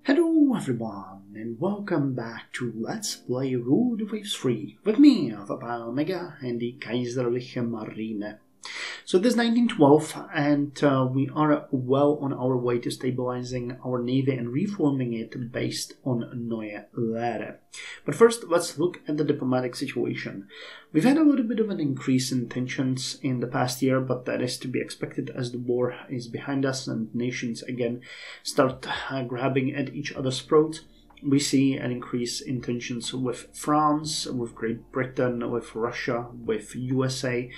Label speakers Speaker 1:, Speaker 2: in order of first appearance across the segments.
Speaker 1: Hello everyone and welcome back to Let's Play World of Waves 3 with me, Papa Omega and the Kaiserliche Marine. So this is 1912 and we are well on our way to stabilizing our navy and reforming it based on Neue Lehre. But first, let's look at the diplomatic situation. We've had a little bit of an increase in tensions in the past year, but that is to be expected as the war is behind us and nations again start grabbing at each other's throats. We see an increase in tensions with France, with Great Britain, with Russia, with USA.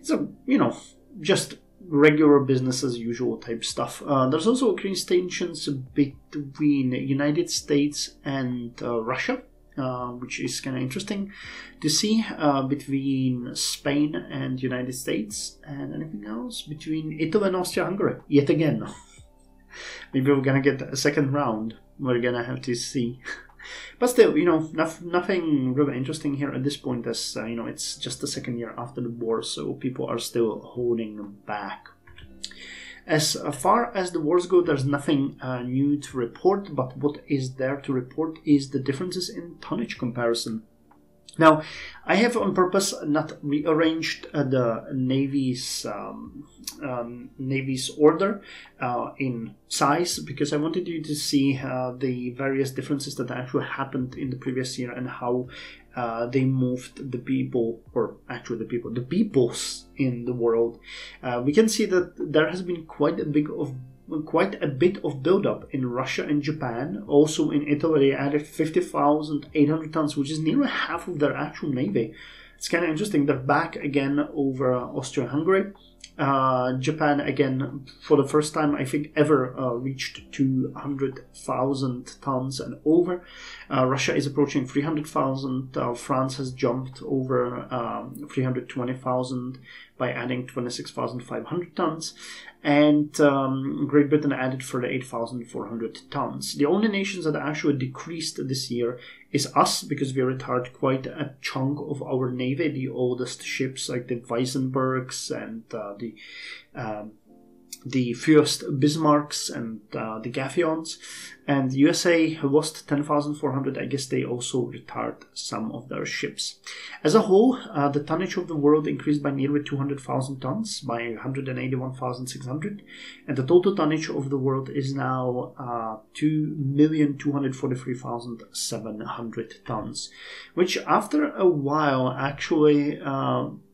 Speaker 1: So, just regular business as usual type stuff. There's also increased tensions between the United States and Russia, which is kind of interesting to see, between Spain and United States, and anything else between Italy and Austria-Hungary, yet again. Maybe we're gonna get a second round. We're gonna have to see. But still, nothing really interesting here at this point, as it's just the second year after the war, so people are still holding back. As far as the wars go, there's nothing new to report, but what is there to report is the differences in tonnage comparison. Now, I have on purpose not rearranged the Navy's order in size, because I wanted you to see the various differences that actually happened in the previous year and how they moved the people, or actually the peoples in the world. We can see that there has been quite a bit of build-up in Russia and Japan. Also in Italy, they added 50,800 tons, which is nearly half of their actual navy. It's kind of interesting. They're back again over Austria-Hungary. Japan, again, for the first time, I think, ever reached 200,000 tons and over. Russia is approaching 300,000. France has jumped over 320,000 by adding 26,500 tons. And Great Britain added further 8,400 tons. The only nations that actually decreased this year is us, because we retired quite a chunk of our navy, the oldest ships like the Weissenbergs and the Fürst Bismarcks and the Gaffions. And the USA lost 10,400. I guess they also retired some of their ships. As a whole, the tonnage of the world increased by nearly 200,000 tons, by 181,600. And the total tonnage of the world is now 2,243,700 tons, which after a while actually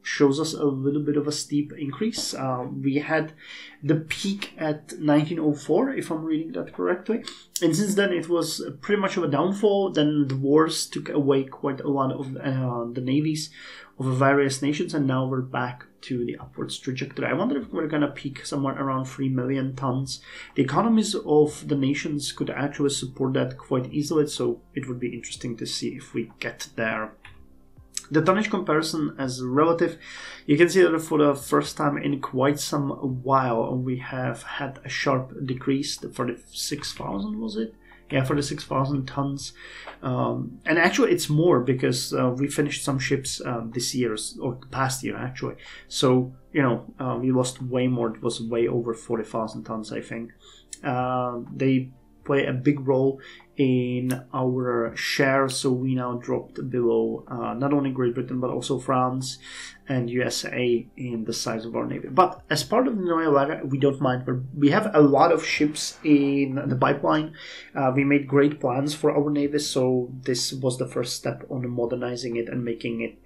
Speaker 1: shows us a little bit of a steep increase. We had the peak at 1904, if I'm reading that correctly. And since then, it was pretty much of a downfall. Then the wars took away quite a lot of the navies of various nations, and now we're back to the upwards trajectory. I wonder if we're going to peak somewhere around 3 million tons. The economies of the nations could actually support that quite easily, so it would be interesting to see if we get there. The tonnage comparison as relative, you can see that for the first time in quite some while, we have had a sharp decrease for the 6,000, was it? Yeah, for the 6,000 tons. And actually it's more, because we finished some ships this year, or the past year actually. So, we lost way more. It was way over 40,000 tons, I think. They play a big role in our share, so we now dropped below not only Great Britain but also France and USA in the size of our navy. But as part of the Neue Lehre, we don't mind. We have a lot of ships in the pipeline. We made great plans for our navy, so this was the first step on modernizing it and making it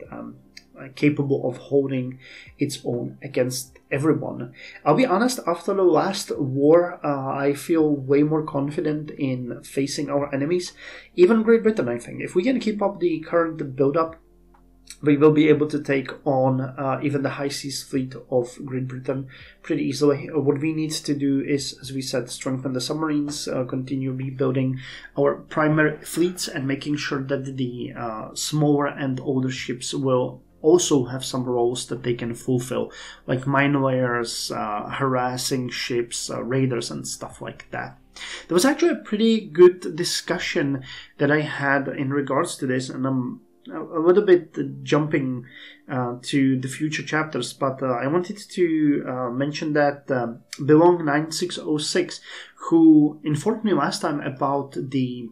Speaker 1: capable of holding its own against everyone. I'll be honest, after the last war, I feel way more confident in facing our enemies. Even Great Britain, I think. If we can keep up the current build-up, we will be able to take on even the high seas fleet of Great Britain pretty easily. What we need to do is, as we said, strengthen the submarines, continue rebuilding our primary fleets, and making sure that the smaller and older ships will also have some roles that they can fulfill, like mine layers, harassing ships, raiders, and stuff like that. There was actually a pretty good discussion that I had in regards to this, and I'm a little bit jumping to the future chapters, but I wanted to mention that Belong 9606, who informed me last time about the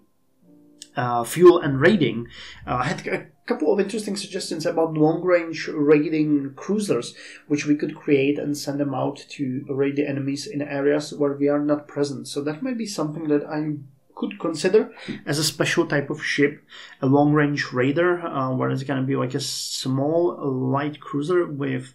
Speaker 1: fuel and raiding, had a couple of interesting suggestions about long-range raiding cruisers, which we could create and send them out to raid the enemies in areas where we are not present. So that might be something that I could consider as a special type of ship, a long-range raider, where it's going to be like a small light cruiser with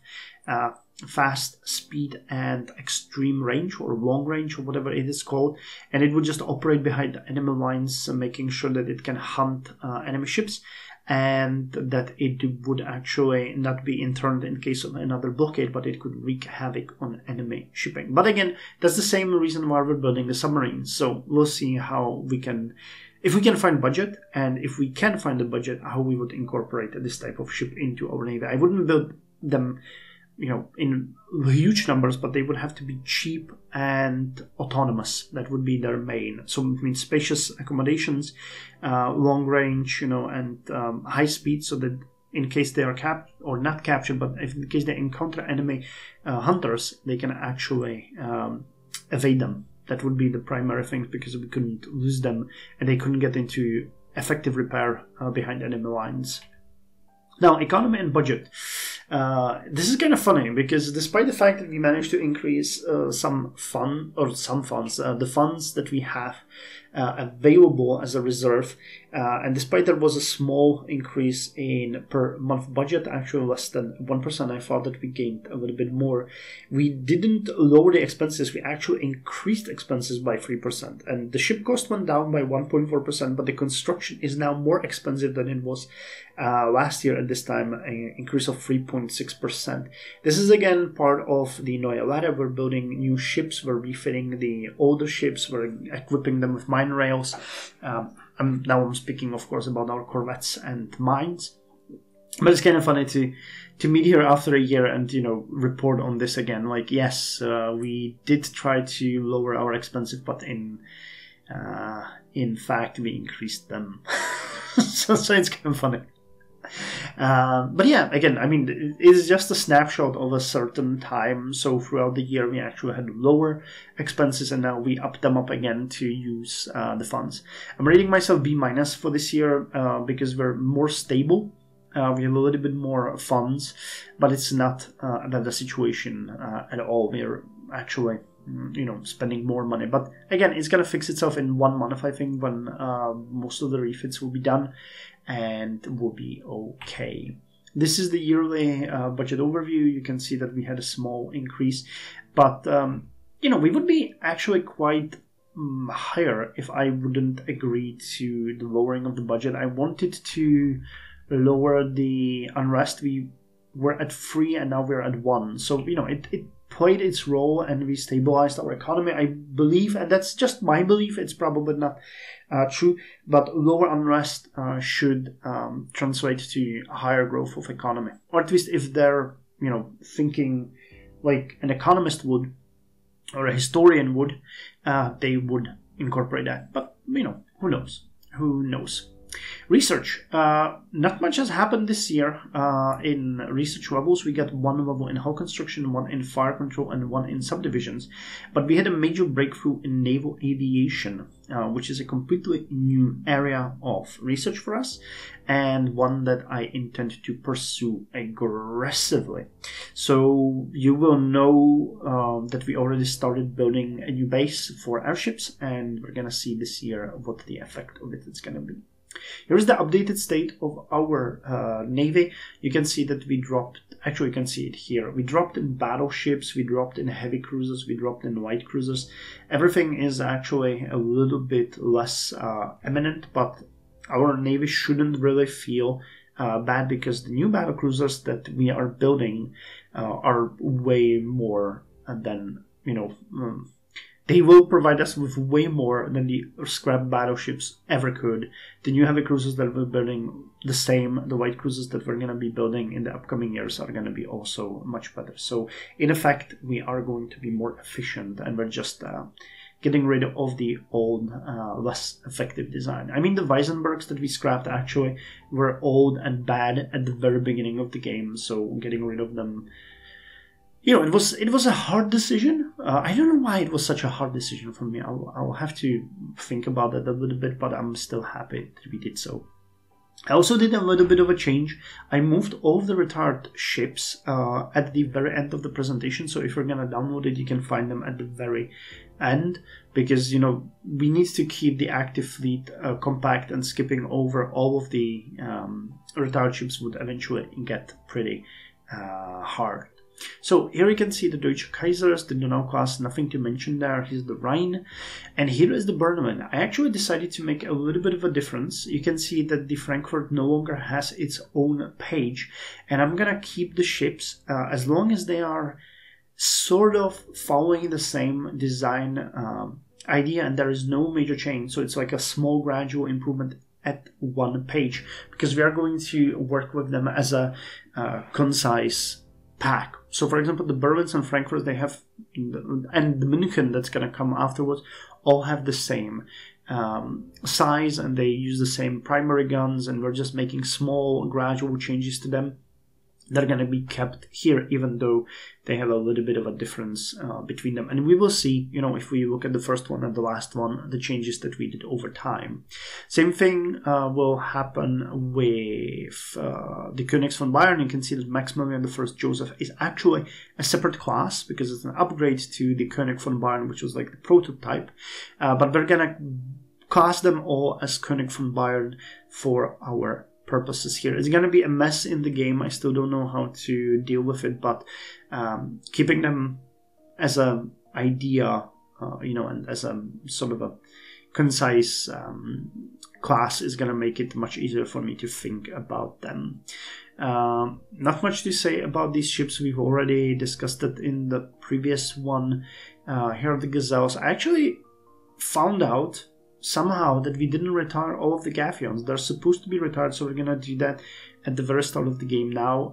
Speaker 1: fast speed and extreme range, or long range, or whatever it is called, and it would just operate behind the enemy lines, making sure that it can hunt enemy ships, and that it would actually not be interned in case of another blockade, but it could wreak havoc on enemy shipping. But again, that's the same reason why we're building the submarines. So we'll see how we can, if we can find budget, and if we can find the budget, how we would incorporate this type of ship into our navy. I wouldn't build them, you know, in huge numbers, but they would have to be cheap and autonomous. That would be their main. So it means spacious accommodations, long range, you know, and high speed, so that in case they are or not captured, but if in case they encounter enemy hunters, they can actually evade them. That would be the primary thing, because we couldn't lose them and they couldn't get into effective repair behind enemy lines. Now, economy and budget. This is kind of funny, because despite the fact that we managed to increase the funds that we have available as a reserve, and despite there was a small increase in per month budget, actually less than 1%, I thought that we gained a little bit more. We didn't lower the expenses, we actually increased expenses by 3%, and the ship cost went down by 1.4%, but the construction is now more expensive than it was last year at this time, an increase of 3.6%. This is again part of the Neue Lade. We're building new ships, we're refitting the older ships, we're equipping them with mine rails. I'm speaking, of course, about our corvettes and mines. But it's kind of funny to meet here after a year and, you know, report on this again. Like, yes, we did try to lower our expenses, but in fact, we increased them. so it's kind of funny. But yeah, again, I mean, it's just a snapshot of a certain time. So throughout the year, we actually had lower expenses, and now we upped them up again to use the funds. I'm rating myself B- for this year because we're more stable. We have a little bit more funds, but it's not another situation at all. We're actually, you know, spending more money. But again, it's going to fix itself in 1 month, I think, when most of the refits will be done, and will be okay. This is the yearly budget overview. You can see that we had a small increase, but you know, we would be actually quite higher if I wouldn't agree to the lowering of the budget. I wanted to lower the unrest. We were at 3 and now we're at 1. So, you know, it played its role and we stabilized our economy, I believe, and that's just my belief. It's probably not true, but lower unrest should translate to higher growth of economy, or at least if they're, you know, thinking like an economist would or a historian would, they would incorporate that. But, you know, who knows? Research. Not much has happened this year in research levels. We got 1 level in hull construction, 1 in fire control, and 1 in subdivisions. But we had a major breakthrough in naval aviation, which is a completely new area of research for us, and one that I intend to pursue aggressively. So you will know that we already started building a new base for airships, and we're going to see this year what the effect of it is going to be. Here's the updated state of our navy. You can see that we dropped, actually you can see it here, we dropped in battleships, we dropped in heavy cruisers, we dropped in light cruisers. Everything is actually a little bit less eminent, but our navy shouldn't really feel bad, because the new battle cruisers that we are building are way more than, you know, they will provide us with way more than the scrap battleships ever could. The new heavy cruisers that we're building, the same. The light cruisers that we're going to be building in the upcoming years are going to be also much better. So in effect, we are going to be more efficient, and we're just getting rid of the old, less effective design. I mean, the Weissenbergs that we scrapped actually were old and bad at the very beginning of the game, so getting rid of them, you know, it was a hard decision. I don't know why it was such a hard decision for me. I'll have to think about that a little bit, but I'm still happy that we did so. I also did a little bit of a change. I moved all of the retired ships at the very end of the presentation, so if you're going to download it, you can find them at the very end, because, you know, we need to keep the active fleet compact, and skipping over all of the retired ships would eventually get pretty hard. So here you can see the Deutsche Kaisers, the Donau class, nothing to mention there. Here's the Rhine, and here is the Bernemann. I actually decided to make a little bit of a difference. You can see that the Frankfurt no longer has its own page, and I'm gonna keep the ships as long as they are sort of following the same design idea, and there is no major change. So it's like a small gradual improvement at one page, because we are going to work with them as a concise pack. So for example, the Berlins and Frankfurt, they have, and the München that's going to come afterwards, all have the same size, and they use the same primary guns, and we're just making small gradual changes to them. They're going to be kept here, even though they have a little bit of a difference between them. And we will see, you know, if we look at the first one and the last one, the changes that we did over time. Same thing will happen with the Königs von Bayern. You can see that Maximilian I Joseph is actually a separate class, because it's an upgrade to the König von Bayern, which was like the prototype. But we're going to class them all as König von Bayern for our purposes here. It's going to be a mess in the game. I still don't know how to deal with it, but keeping them as an idea, you know, and as a sort of a concise class is going to make it much easier for me to think about them. Not much to say about these ships. We've already discussed it in the previous one. Here are the Gazelles. I actually found out somehow that we didn't retire all of the Gaffions. They're supposed to be retired, so we're gonna do that at the very start of the game now.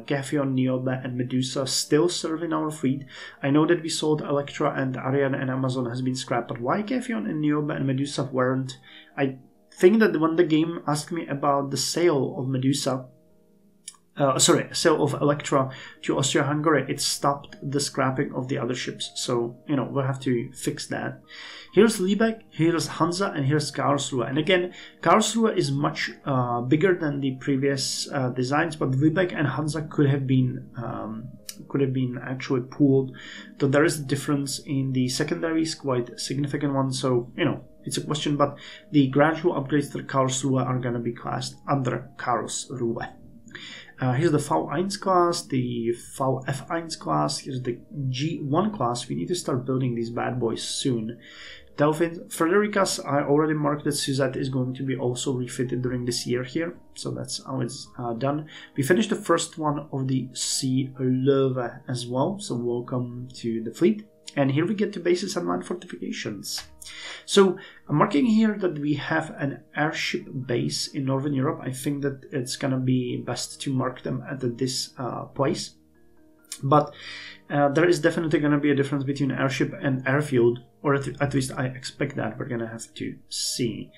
Speaker 1: Gaffion, Niobe, and Medusa still serve in our fleet. I know that we sold Electra and Ariane and Amazon has been scrapped, but why Gaffion and Niobe and Medusa weren't? I think that when the game asked me about the sale of Medusa, sale of Electra to Austria-Hungary, it stopped the scrapping of the other ships. So, you know, we'll have to fix that. Here's Lübeck, here's Hansa, and here's Karlsruhe. And again, Karlsruhe is much bigger than the previous designs, but Lübeck and Hansa could have been actually pooled. So there is a difference in the secondaries, quite a significant one. So, you know, it's a question, but the gradual upgrades to Karlsruhe are going to be classed under Karlsruhe. Here's the V1 class, the VF1 class, here's the G1 class. We need to start building these bad boys soon. Delphin Fredericas, I already marked that Suzette is going to be also refitted during this year here, so that's how it's done. We finished the first one of the Sea Löwe as well, so welcome to the fleet. And here we get to bases and land fortifications. So I'm marking here that we have an airship base in Northern Europe. I think that it's going to be best to mark them at this place. But there is definitely going to be a difference between airship and airfield, or at least I expect that. We're going to have to see.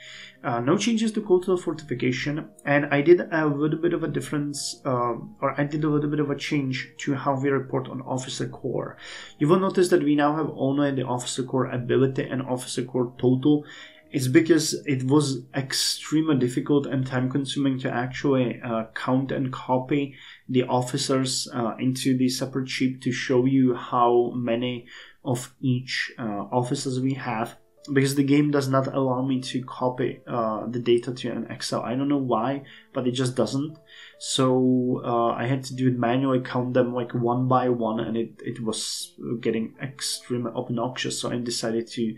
Speaker 1: No changes to cultural fortification, and I did a little bit of a difference, or I did a little bit of a change to how we report on Officer Corps. You will notice that we now have only the Officer Corps ability and Officer Corps total. It's because it was extremely difficult and time consuming to actually count and copy the officers into the separate sheet to show you how many of each officers we have, because the game does not allow me to copy the data to an Excel. I don't know why, but it just doesn't. So I had to do it manually, count them like one by one, and it was getting extremely obnoxious. So I decided to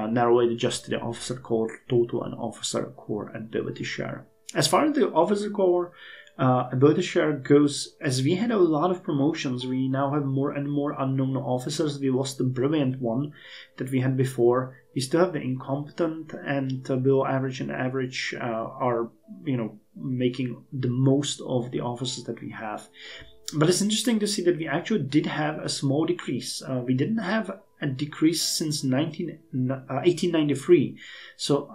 Speaker 1: narrow it just to the Officer Corps total and Officer Corps ability share. As far as the Officer Corps ability share goes, as we had a lot of promotions, we now have more and more unknown officers. We lost the brilliant one that we had before. We still have the incompetent, and below average and average are, you know, making the most of the officers that we have. But it's interesting to see that we actually did have a small decrease. We didn't have a decrease since 1893. So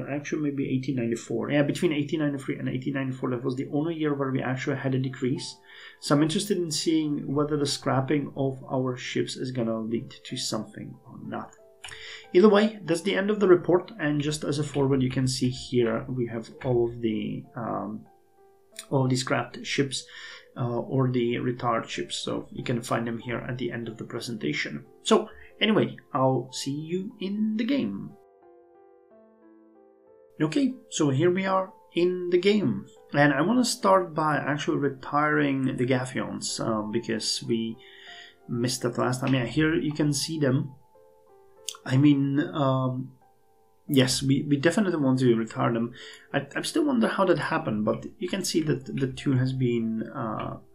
Speaker 1: actually maybe 1894. Yeah, between 1893 and 1894, that was the only year where we actually had a decrease. So I'm interested in seeing whether the scrapping of our ships is gonna lead to something or not. Either way, that's the end of the report, and just as a forward, you can see here we have all of the scrapped ships or the retired ships, so you can find them here at the end of the presentation. So anyway, I'll see you in the game. Okay, so here we are in the game, and I want to start by actually retiring the Gaffions because we missed that last time. Yeah, here you can see them. I mean, yes, we definitely want to retire them. I still wonder how that happened, but you can see that the two has been,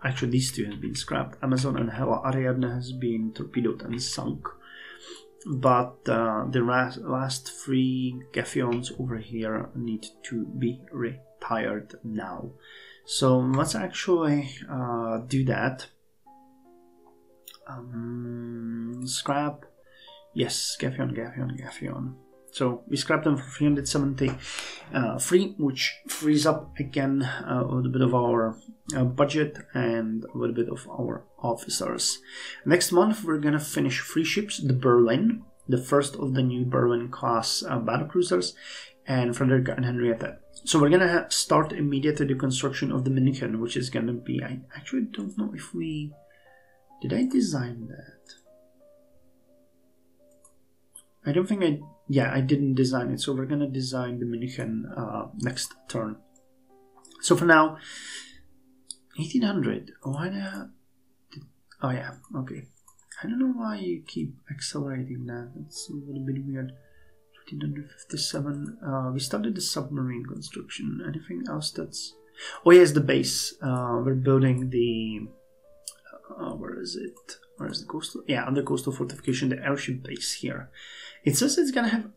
Speaker 1: actually these two has been scrapped. Amazon and Ariadne has been torpedoed and sunk. But the last three Gaffions over here need to be retired now. So let's actually do that. Scrap. Yes, Gaffion. So we scrapped them for 373, which frees up again a little bit of our budget and a little bit of our officers. Next month we're gonna finish 3 ships: the Berlin, the first of the new Berlin class battlecruisers, and Frederica and Henrietta. So we're gonna start immediately the construction of the München, which is gonna be, I actually don't know if did I design that? I don't think I didn't design it, so we're gonna design the München next turn. So for now, 1800. Why not? Oh yeah, okay. I don't know why you keep accelerating that. That's a little bit weird. 1557. We started the submarine construction. Anything else that's? Oh yes, the base. We're building the. Where is it? Where is the coastal? Yeah, under coastal fortification, the airship base here. It says it's gonna have.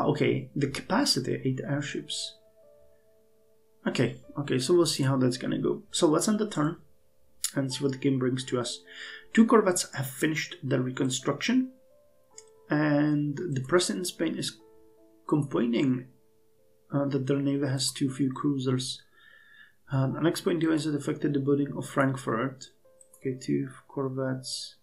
Speaker 1: Okay. The capacity 8 airships. Okay. So we'll see how that's gonna go. So let's end the turn and see what the game brings to us. 2 corvettes have finished their reconstruction, and the president in Spain is complaining that their navy has too few cruisers. Unexplained delays that affected the building of Frankfurt. Okay, 2 corvettes.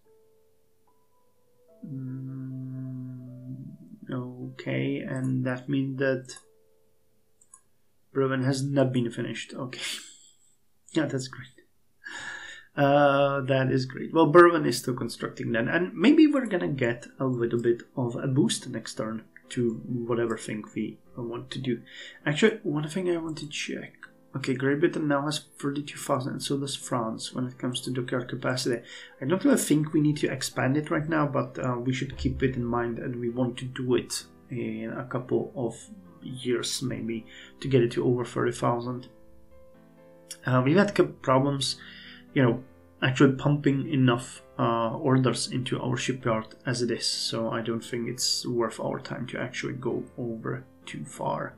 Speaker 1: Okay, and that means that Berlin has not been finished. Okay. Yeah, that's great. That is great. Well, Berlin is still constructing then, and maybe we're gonna get a little bit of a boost next turn to whatever thing we want to do. Actually, one thing I want to check. Okay, Great Britain now has 32,000, and so does France when it comes to dockyard capacity. I don't really think we need to expand it right now, but we should keep it in mind, and we want to do it in a couple of years maybe to get it to over 30,000. We've had problems, actually pumping enough orders into our shipyard as it is, so I don't think it's worth our time to actually go over too far.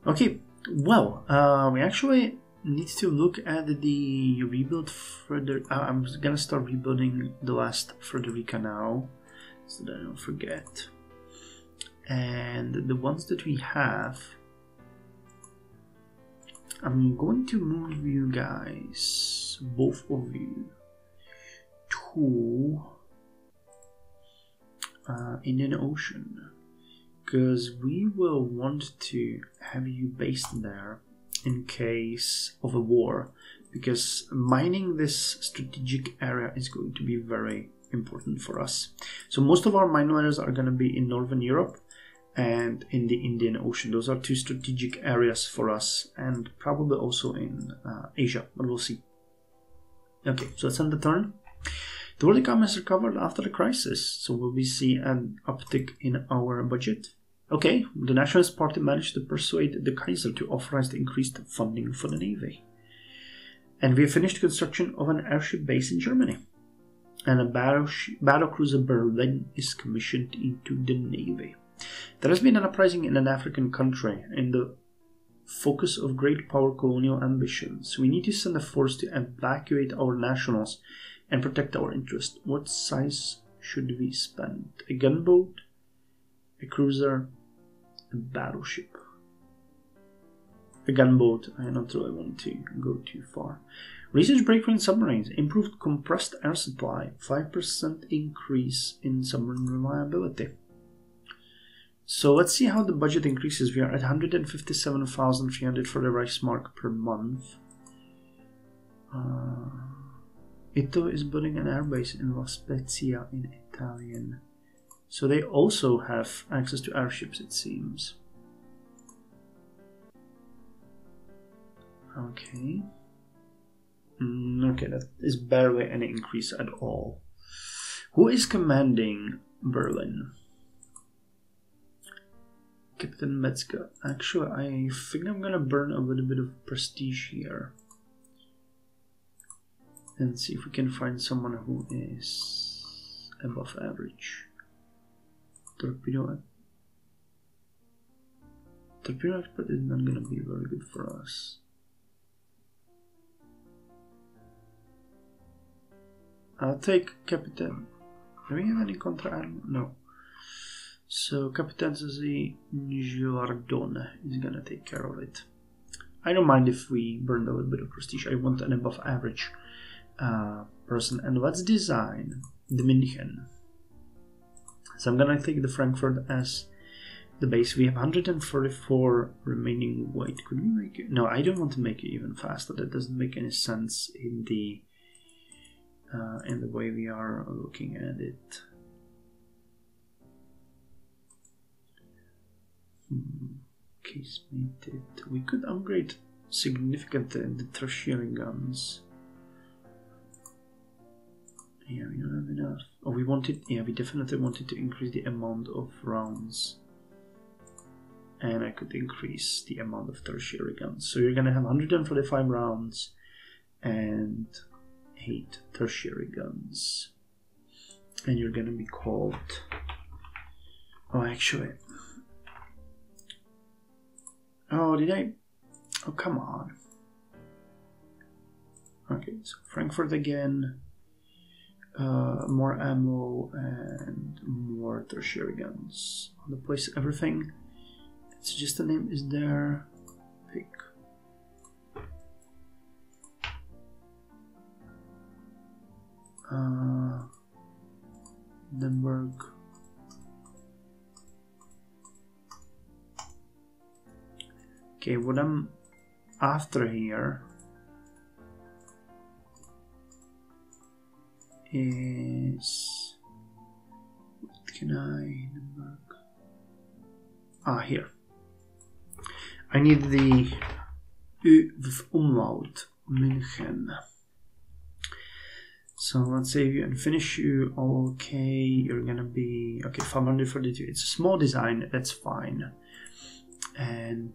Speaker 1: Okay. Well, we actually need to look at the rebuild further. I'm gonna start rebuilding the last Frederica now, so that I don't forget. And the ones that we have, I'm going to move you guys, both of you, to Indian Ocean. Because we will want to have you based there in case of a war, because mining this strategic area is going to be very important for us. So most of our mine layers are going to be in Northern Europe and in the Indian Ocean. Those are 2 strategic areas for us, and probably also in Asia, but we'll see. Okay, so let's end the turn. The world economy has recovered after the crisis, so will we see an uptick in our budget? Okay, the Nationalist Party managed to persuade the Kaiser to authorize the increased funding for the Navy. And we have finished construction of an airship base in Germany. And a battlecruiser Berlin is commissioned into the Navy. There has been an uprising in an African country in the focus of great power colonial ambitions. We need to send a force to evacuate our nationals and protect our interests. What size should we spend? A gunboat, a cruiser, a battleship. A gunboat, I don't really want to go too far. Research breakthrough in submarines, improved compressed air supply, 5% increase in submarine reliability. So let's see how the budget increases. We are at 157,300 for the Reichsmark per month. Italy is building an airbase in La Spezia in Italian. So they also have access to airships, it seems. Okay. Okay, that is barely any increase at all. Who is commanding Berlin? Captain Metzger. Actually, I think I'm gonna burn a little bit of prestige here. And see if we can find someone who is above average. Torpedo expert is not gonna be very good for us. I'll take Captain. Do we have any contra-admiral? No. So Captain Zazie Gilardone is gonna take care of it. I don't mind if we burn a little bit of prestige. I want an above average person. And let's design the München. So I'm gonna take the Frankfurt as the base. We have 144 remaining weight. Could we make it? No, I don't want to make it even faster. That doesn't make any sense in the way we are looking at it. Casemated. We could upgrade significantly the tertiary guns. Yeah, we don't have enough. Oh, we wanted. Yeah, we definitely wanted to increase the amount of rounds, and I could increase the amount of tertiary guns. So you're gonna have 145 rounds and 8 tertiary guns, and you're gonna be called. Oh, actually. Oh, did I? Oh, come on. Okay, so Frankfurt again. More ammo and more tertiary guns. On the place, everything. It's just the name is there. Pick. Denberg. Okay, what I'm after here is, what can I, here. I need the Ö with umlaut, München. So let's say you finish you, okay, you're gonna be, okay, 542. It's a small design, that's fine. And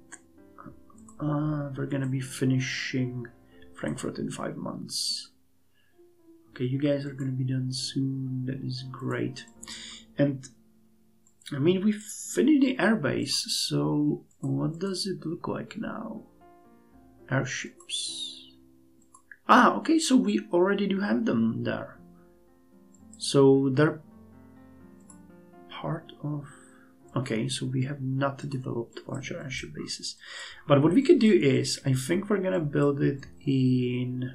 Speaker 1: we're gonna be finishing Frankfurt in 5 months. Okay, you guys are gonna be done soon. That is great. And I mean, we finished the airbase, so what does it look like now? Airships. Ah, okay, so we already do have them there. So they're part of... Okay, so we have not developed larger airship bases. But what we could do is, I think we're gonna build it in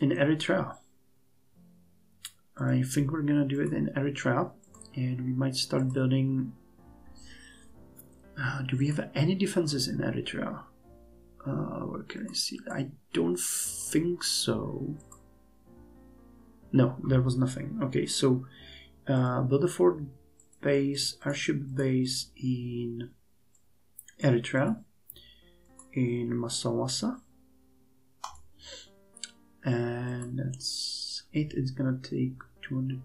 Speaker 1: Eritrea. I think we're gonna do it in Eritrea, and we might start building. Do we have any defenses in Eritrea? Where can I see? I don't think so. No, there was nothing. Okay, so build a fort base, airship base in Eritrea, in Masawasa. And that's it. It's gonna take 200.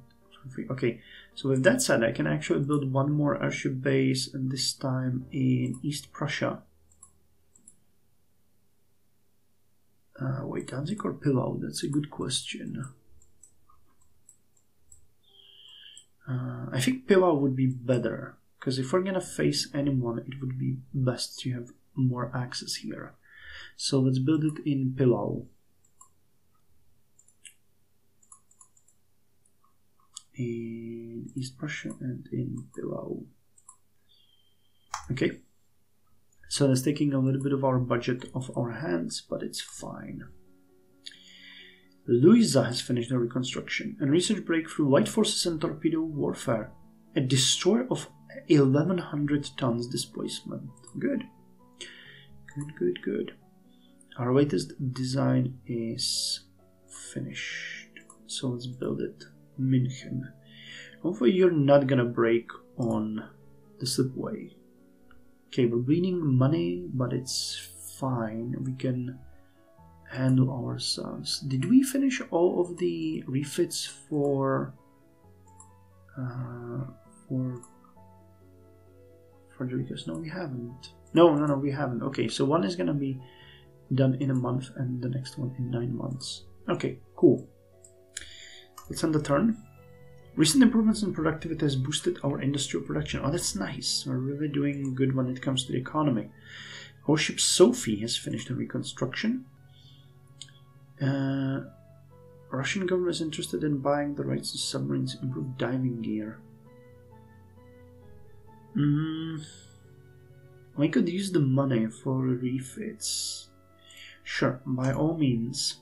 Speaker 1: Okay, so with that said, I can actually build one more airship base, and this time in East Prussia. Wait, Danzig or Pillow? That's a good question. I think Pillow would be better, because if we're gonna face anyone, it would be best to have more access here. So let's build it in Pillow. in East Prussia and in Pillau. Okay, so that's taking a little bit of our budget off our hands, but it's fine. Louisa has finished her reconstruction and research breakthrough light forces and torpedo warfare. A destroyer of 1100 tons displacement. Good. Good. Our latest design is finished. So let's build it. München. Hopefully you're not gonna break on the slipway. Okay, we're bleeding money, but it's fine. We can handle ourselves. Did we finish all of the refits for Frederica's? No, we haven't. No, we haven't. Okay, so one is gonna be done in a month and the next one in 9 months. Okay, cool. Let's end the turn. Recent improvements in productivity has boosted our industrial production. Oh, that's nice. We're really doing good when it comes to the economy. Warship Sophie has finished her reconstruction. Russian government is interested in buying the rights to submarines, improved diving gear. We could use the money for refits. Sure, by all means.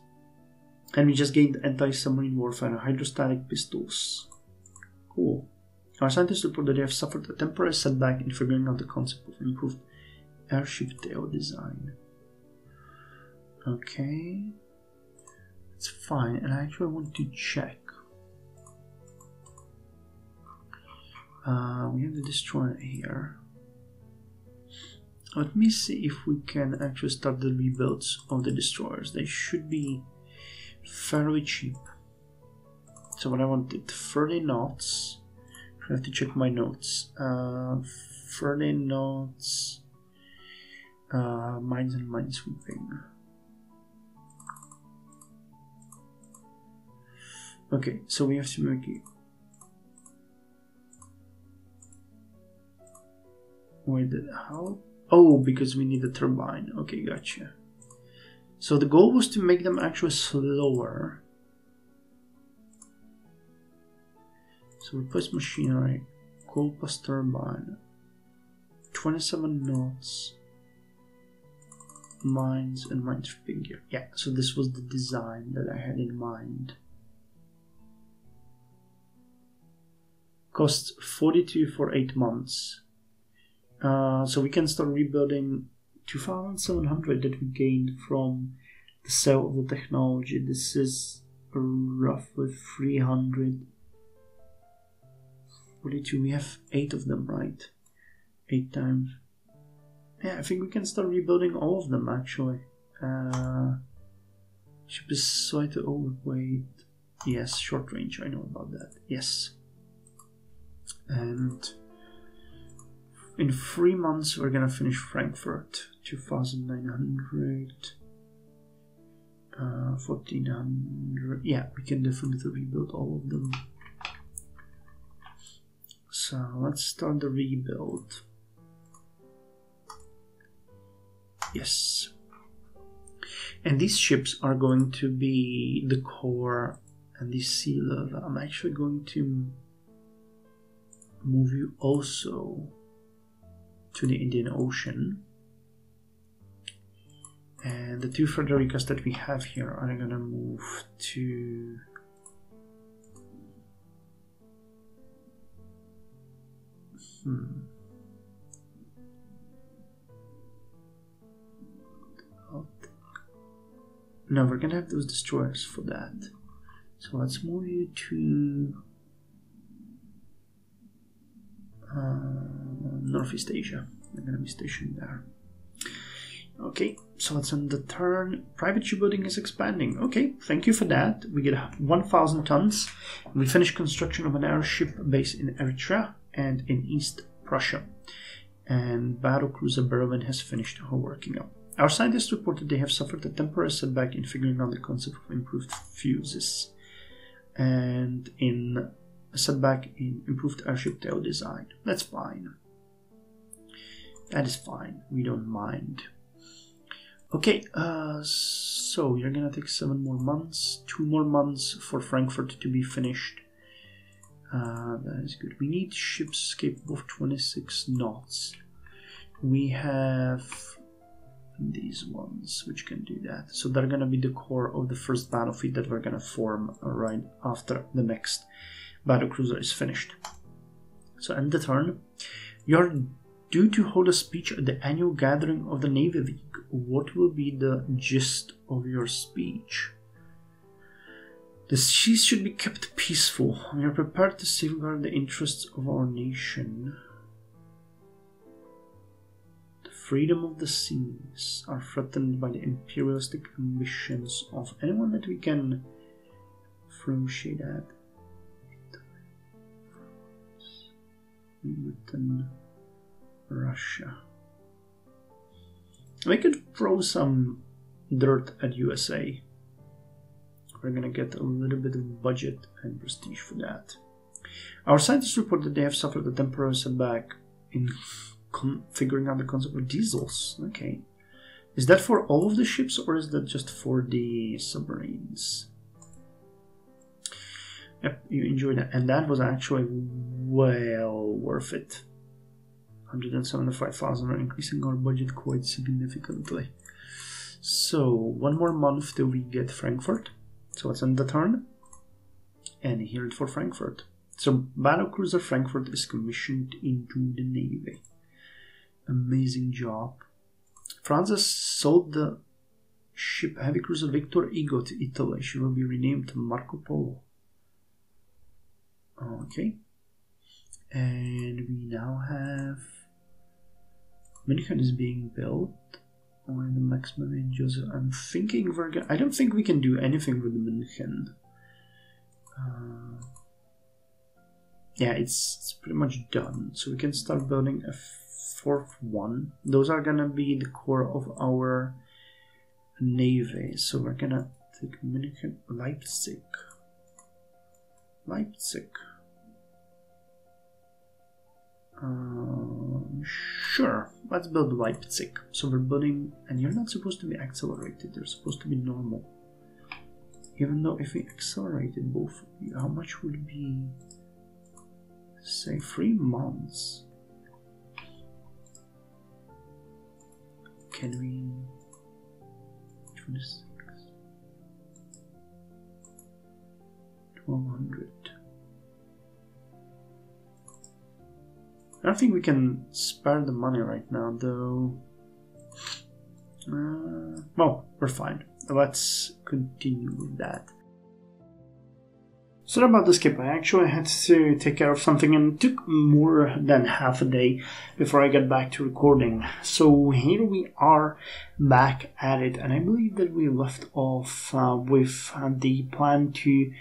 Speaker 1: And we just gained anti-submarine warfare and hydrostatic pistols. Cool. Our scientists report that they have suffered a temporary setback in figuring out the concept of improved airship tail design. Okay. It's fine, and I actually want to check. We have the destroyer here. Let me see if we can actually start the rebuilds of the destroyers. They should be fairly cheap. So what I wanted, 30 knots. I have to check my notes. 30 knots. Mines and minesweeping. Okay, so we have to make it. Wait, how? Oh, because we need a turbine. Okay, gotcha. So the goal was to make them actually slower. So replace machinery, coal plus turbine, 27 knots, mines and minesweeping gear. Yeah, so this was the design that I had in mind. Costs 42 for 8 months. So we can start rebuilding 2,700 that we gained from the sale of the technology. This is roughly 342. We have 8 of them, right? 8 times. Yeah, I think we can start rebuilding all of them actually. Ship is slightly overweight. Yes, short range, I know about that. Yes. And in 3 months we're gonna finish Frankfurt. 2,900, 1,400. Yeah, we can definitely rebuild all of them. So let's start the rebuild. Yes. And these ships are going to be the core and the sea level. I'm actually going to move you also to the Indian Ocean. And the 2 Fredericas that we have here are gonna move to No, we're gonna have those destroyers for that. So let's move you to Northeast Asia. They're gonna be stationed there. Okay, so let's end the turn. Private shipbuilding is expanding. Okay, thank you for that. We get 1,000 tons. We finished construction of an airship base in Eritrea and in East Prussia. And Battlecruiser Berlin has finished her working up. Our scientists reported they have suffered a temporary setback in figuring out the concept of improved fuses. And in a setback in improved airship tail design. That's fine. That is fine. We don't mind. Okay, so you're gonna take 7 more months, 2 more months for Frankfurt to be finished. That is good. We need ships capable of 26 knots. We have these ones which can do that. So they're gonna be the core of the first battle fleet that we're gonna form right after the next battlecruiser is finished. So end the turn. You're due to hold a speech at the annual gathering of the Navy League. What will be the gist of your speech? The seas should be kept peaceful. We are prepared to safeguard the interests of our nation. The freedom of the seas are threatened by the imperialistic ambitions of anyone that we can throw shade at. Britain, Russia. We could throw some dirt at USA. We're gonna get a little bit of budget and prestige for that. Our scientists report that they have suffered a temporary setback in figuring out the concept of diesels. Okay. Is that for all of the ships or is that just for the submarines? Yep, you enjoyed that. And that was actually well worth it. 175,000 are increasing our budget quite significantly. So, one more month till we get Frankfurt. So let's end the turn. And hear it for Frankfurt. So, Battlecruiser Frankfurt is commissioned into the Navy. Amazing job. France has sold the ship Heavy Cruiser Victor Hugo to Italy. She will be renamed Marco Polo. Okay. And we now have München is being built. And the maximum ranges. I'm thinking we're gonna. I don't think we can do anything with München. Yeah, it's pretty much done. So we can start building a fourth one. Those are gonna be the core of our navy. So we're gonna take München, Leipzig. Sure, let's build Leipzig. So we're building, and you're not supposed to be accelerated, you're supposed to be normal. Even though if we accelerated both of you, how much would be, say, 3 months? Can we... 26... 1200. I don't think we can spare the money right now, though. Well, we're fine. Let's continue with that. Sorry about the skip. I actually had to take care of something and it took more than half a day before I got back to recording. So here we are back at it, and I believe that we left off with the plan to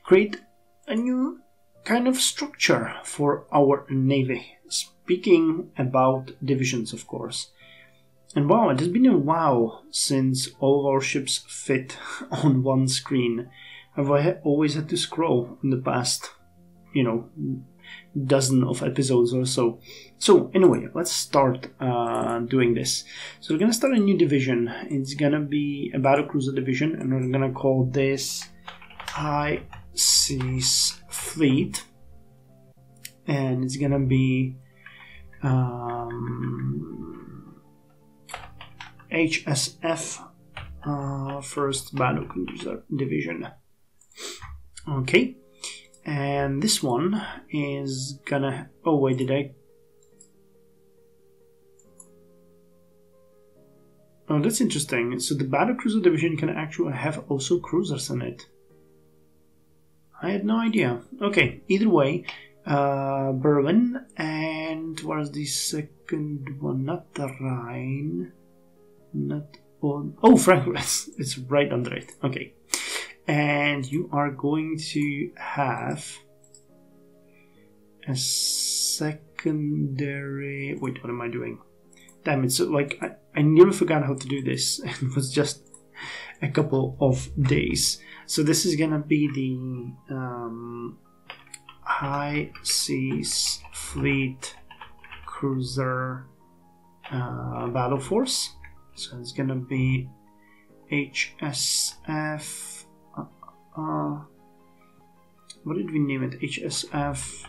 Speaker 1: create a new kind of structure for our navy. Speaking about divisions, of course. And wow, it has been a while since all of our ships fit on one screen. I've always had to scroll in the past, dozen of episodes or so. So anyway, let's start doing this. So we're gonna start a new division. It's gonna be a battlecruiser division, and we're gonna call this High Seas Fleet. And it's gonna be HSF First Battlecruiser Division. Okay, and this one is gonna... Oh wait, did I... Oh, that's interesting. So the Battlecruiser Division can actually have also cruisers in it. I had no idea. Okay, either way, Berlin, and what is the second one? Not the Rhine, not on... Oh, Frankfurt, it's right under it. Okay, and you are going to have a secondary... Wait, what am I doing? Damn it, so like, I nearly forgot how to do this. It was just a couple of days. So this is gonna be the High Seas Fleet Cruiser Battle Force. So it's gonna be HSF what did we name it? HSF,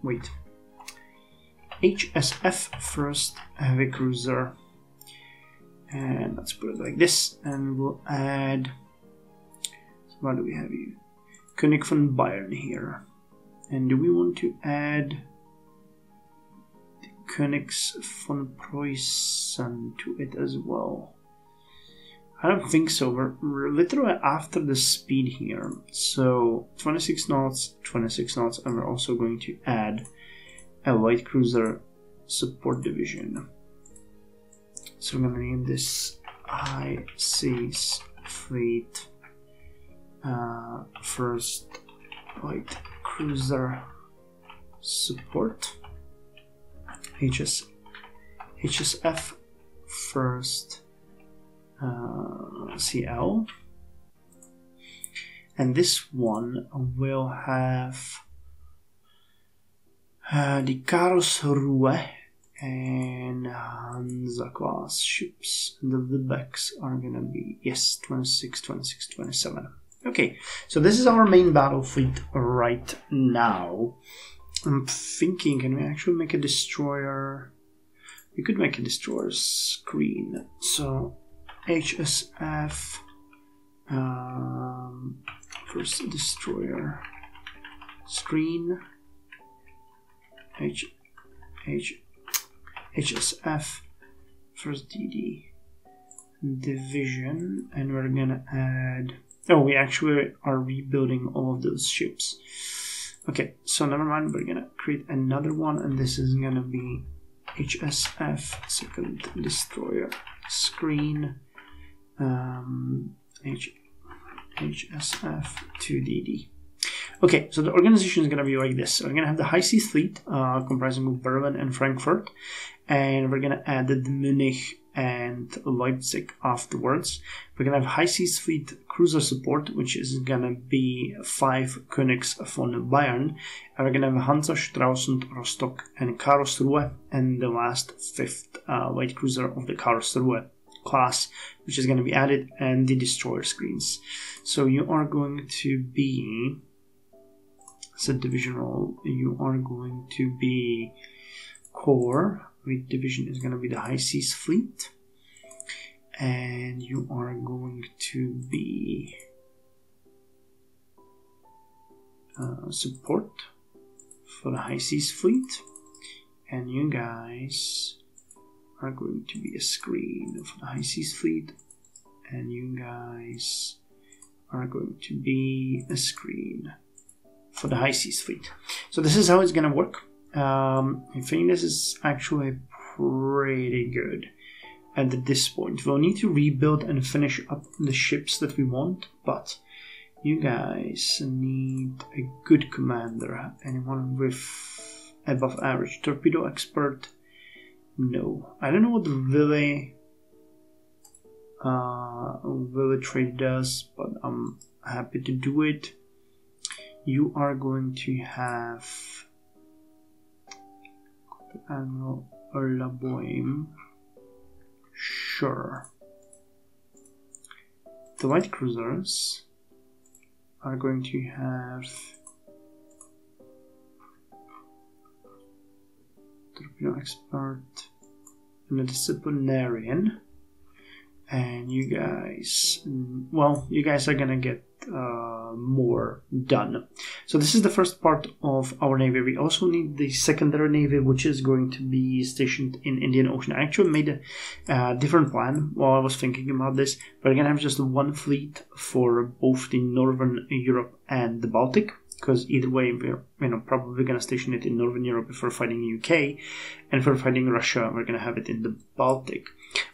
Speaker 1: wait. HSF first heavy cruiser. And let's put it like this, and we'll add, so what do we have here? König von Bayern here. And do we want to add the Königs von Preußen to it as well? I don't think so. We're literally after the speed here. So 26 knots, and we're also going to add a light cruiser support division. So I'm going to name this High Seas Fleet First Light Cruiser Support, HSF First CL, and this one will have the Karlsruhe and Hansa class ships, and the Lübecks are gonna be, yes, 26, 26, 27. Okay, so this is our main battle fleet right now. I'm thinking, can we actually make a destroyer? We could make a destroyer screen. So HSF first destroyer screen, HSF first DD division, and we're gonna add, oh, we actually are rebuilding all of those ships. Okay, so never mind, we're gonna create another one, and this is gonna be HSF second destroyer screen, HSF 2DD. Okay, so the organization is going to be like this. So we're going to have the High Seas Fleet, comprising of Berlin and Frankfurt, and we're going to add the Munich and Leipzig afterwards. We're going to have High Seas Fleet cruiser support, which is going to be 5 Königs von Bayern, and we're going to have Hansa, Stralsund, Rostock, and Karlsruhe, and the last 5th light cruiser of the Karlsruhe class, which is going to be added, and the destroyer screens. So you are going to be, as a divisional, you are going to be core, with division is going to be the High Seas Fleet, and you are going to be support for the High Seas Fleet, and you guys are going to be a screen for the High Seas Fleet, and you guys are going to be a screen for the High Seas Fleet. So this is how it's gonna work. I think this is actually pretty good at this point. We'll need to rebuild and finish up the ships that we want, but you guys need a good commander. Anyone with above average torpedo expert? No. I don't know what Ville trade does, but I'm happy to do it. You are going to have Admiral La Boheme. Sure. The light cruisers are going to have torpedo expert and a disciplinarian, and you guys, well, you guys are gonna get more done. So this is the first part of our navy. We also need the secondary navy, which is going to be stationed in Indian Ocean. I actually made a different plan while I was thinking about this. We're gonna have just one fleet for both the Northern Europe and the Baltic, because either way we're probably gonna station it in Northern Europe if we're fighting UK, and if we're fighting Russia we're gonna have it in the Baltic.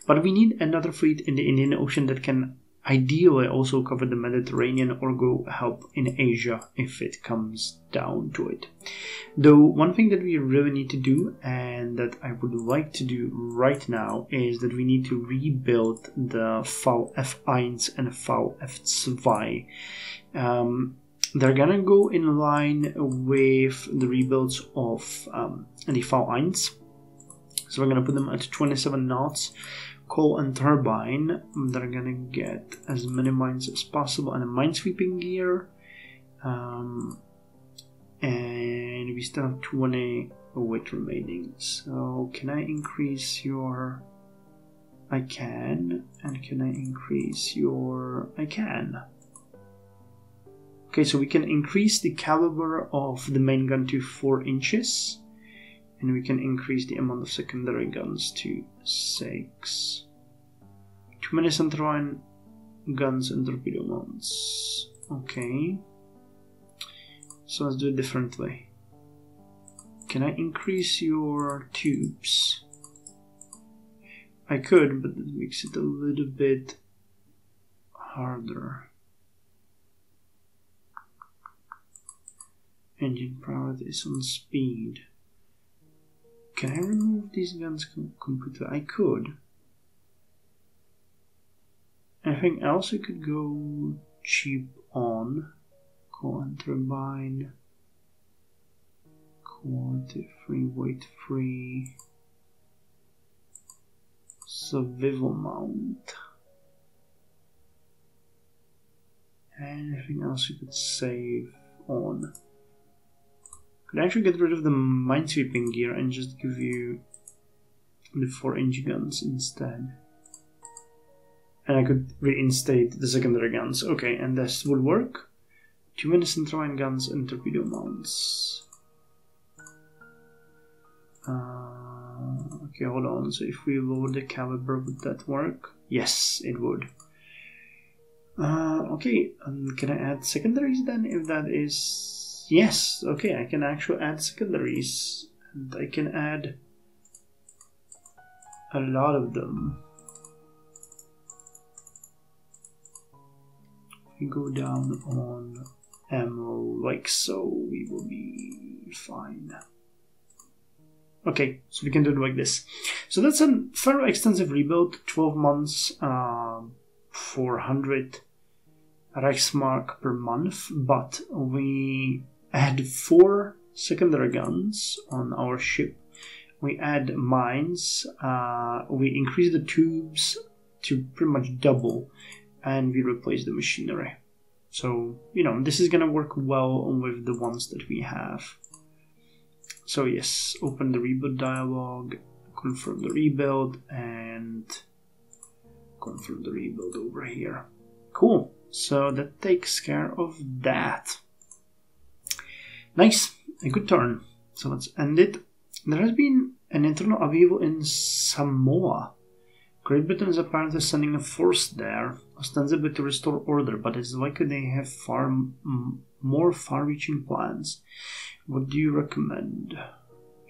Speaker 1: But we need another fleet in the Indian Ocean that can ideally also cover the Mediterranean or go help in Asia if it comes down to it. Though one thing that we really need to do, and that I would like to do right now, is that we need to rebuild the VF1 and VF2. They're gonna go in line with the rebuilds of the V1. So we're gonna put them at 27 knots. Coal and turbine, they're gonna get as many mines as possible, and a minesweeping gear, And we still have 20 weight remaining. So can I increase your... I can. And can I increase your... I can. Okay, so we can increase the caliber of the main gun to 4 inches. And we can increase the amount of secondary guns to 6. Too many centerline guns and torpedo mounts. Okay. So let's do it differently. Can I increase your tubes? I could, but it makes it a little bit harder. Engine priority is on speed. Can I remove these guns completely? I could. Anything else I could go cheap on? Coal and turbine. Quality free, weight free. Survival mount. Anything else you could save on? Could actually get rid of the minesweeping gear and just give you the 4-inch guns instead. And I could reinstate the secondary guns. Okay, and this would work. 2 many centerline guns and torpedo mounts. Okay, hold on. So if we lower the caliber, would that work? Yes, it would. Okay, can I add secondaries then? If that is... Yes, okay, I can actually add secondaries. And I can add a lot of them. If we go down on ammo like so, we will be fine. Okay, so we can do it like this. So that's a fairly extensive rebuild, 12 months, 400 Reichsmark per month, but we add 4 secondary guns on our ship. We add mines, we increase the tubes to pretty much double, and we replace the machinery. So, you know, this is gonna work well with the ones that we have. So yes, open the rebuild dialog, confirm the rebuild, and confirm the rebuild over here. Cool, so that takes care of that. Nice, a good turn. So let's end it. There has been an internal upheaval in Samoa. Great Britain is apparently sending a force there, ostensibly to restore order, but it's likely they have more far-reaching plans. What do you recommend?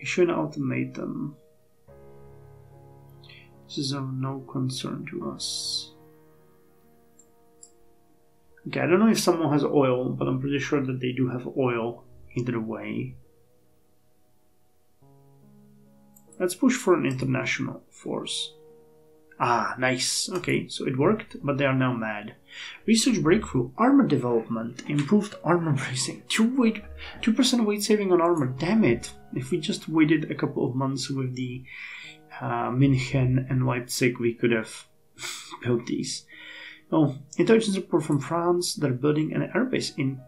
Speaker 1: Issue an ultimatum. This is of no concern to us. Okay, I don't know if someone has oil, but I'm pretty sure that they do have oil either way. Let's push for an international force. Ah, nice. Okay, so it worked, but they are now mad. Research breakthrough. Armor development. Improved armor bracing. 2% weight saving on armor. Damn it. If we just waited a couple of months with the München and Leipzig, we could have built these. Oh, intelligence report from France. They're building an airbase in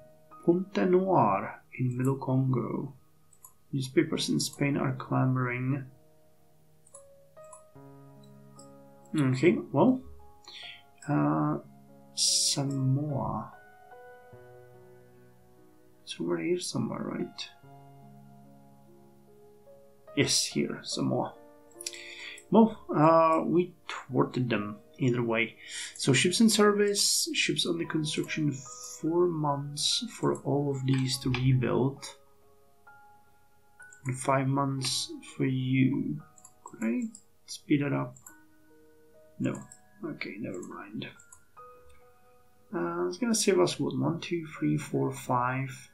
Speaker 1: Ponte Noire in Middle Congo. Newspapers in Spain are clamoring. Okay, well, Samoa. It's over here somewhere, right? Yes, here, Samoa. Well, we thwarted them either way. So ships in service, ships under construction, 4 months for all of these to rebuild. And 5 months for you. Could I speed it up? No. Okay, never mind. It's gonna save us what? 1, 2, 3, 4, 5,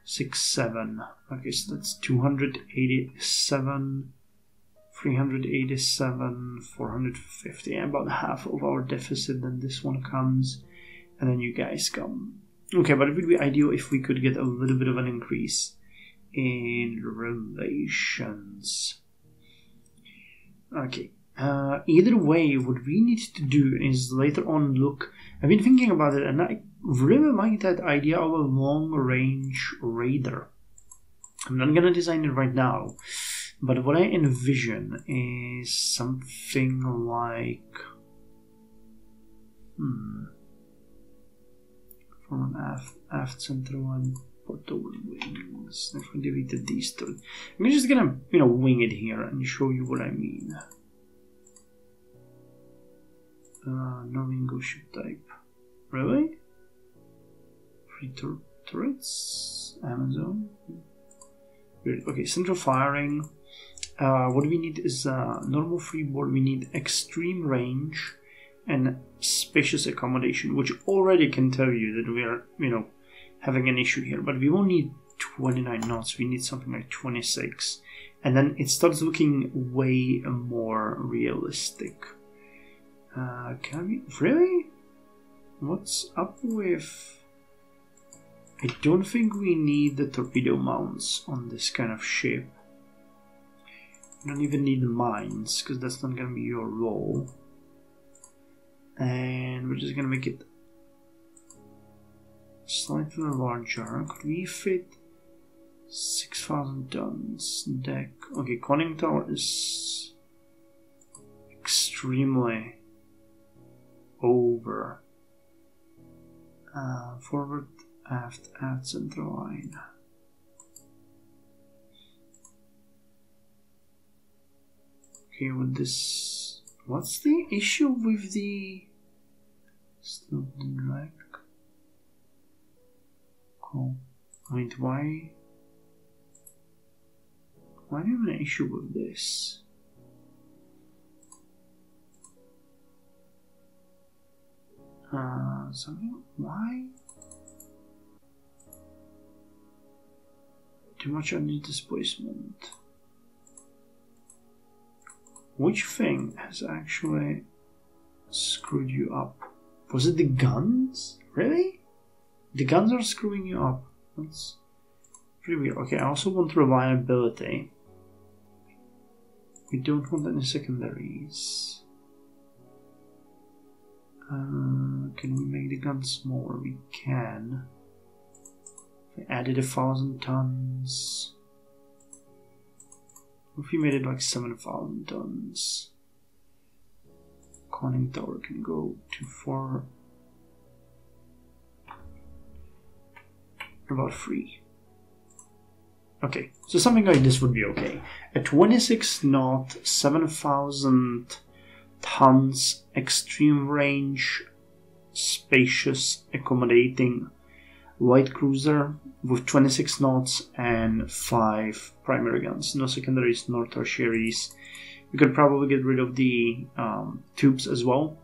Speaker 1: 6, 7. Okay, so that's 287, 387, 450. About half of our deficit, then this one comes, and then you guys come. Okay, but it would be ideal if we could get a little bit of an increase in relations. Okay. Either way, what we need to do is later on look. I've been thinking about it, and I really like that idea of a long-range raider. I'm not gonna design it right now, but what I envision is something like from an aft center line, port over wings. If we deleted these two, I'm just gonna wing it here and show you what I mean. No ship type. Really? Free turrets? Amazon? Weird. Okay, central firing. What we need is normal freeboard. We need extreme range and spacious accommodation, which already can tell you that we are, having an issue here. But we won't need 29 knots. We need something like 26. And then it starts looking way more realistic. Can we really? What's up with? I don't think we need the torpedo mounts on this kind of ship. We don't even need the mines because that's not gonna be your role. And we're just gonna make it slightly larger. Could we fit 6,000 tons deck? Okay, conning tower is extremely over. Forward, aft, central line. Okay, with this, what's the issue with the still drag? Cool. Wait, why do you have an issue with this? Something? Why? Too much under displacement. Which thing has actually screwed you up? Was it the guns? Really? The guns are screwing you up. That's pretty weird. Okay, I also want reliability. We don't want any secondaries. Can we make the gun smaller? We can. We added 1,000 tons. If we made it like 7,000 tons. Conning tower can go to 4. About 3. Okay, so something like this would be okay. A 26 knot, 7,000 tons, extreme range, spacious, accommodating light cruiser with 26 knots and 5 primary guns. No secondaries, no tertiaries. We could probably get rid of the tubes as well.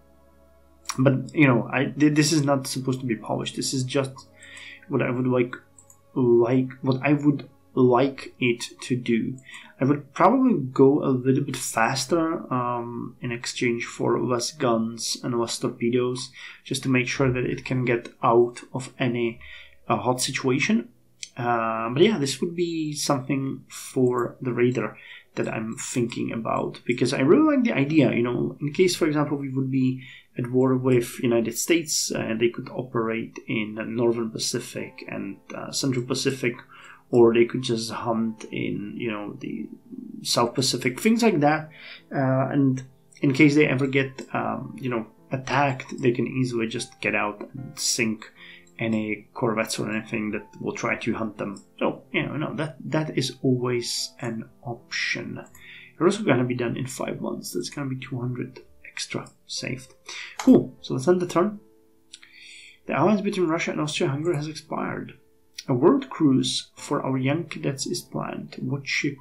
Speaker 1: But, this is not supposed to be polished. This is just what I would what I would like it to do. I would probably go a little bit faster in exchange for less guns and less torpedoes, just to make sure that it can get out of any hot situation. But yeah, this would be something for the raider that I'm thinking about, because I really like the idea, in case, for example, we would be at war with United States, they could operate in the Northern Pacific and Central Pacific, or they could just hunt in, the South Pacific, things like that. And in case they ever get, attacked, they can easily just get out and sink any corvettes or anything that will try to hunt them. So, that is always an option. It's also going to be done in 5 months. That's going to be 200 extra saved. Cool. So let's end the turn. The alliance between Russia and Austria-Hungary has expired. A world cruise for our young cadets is planned. What ship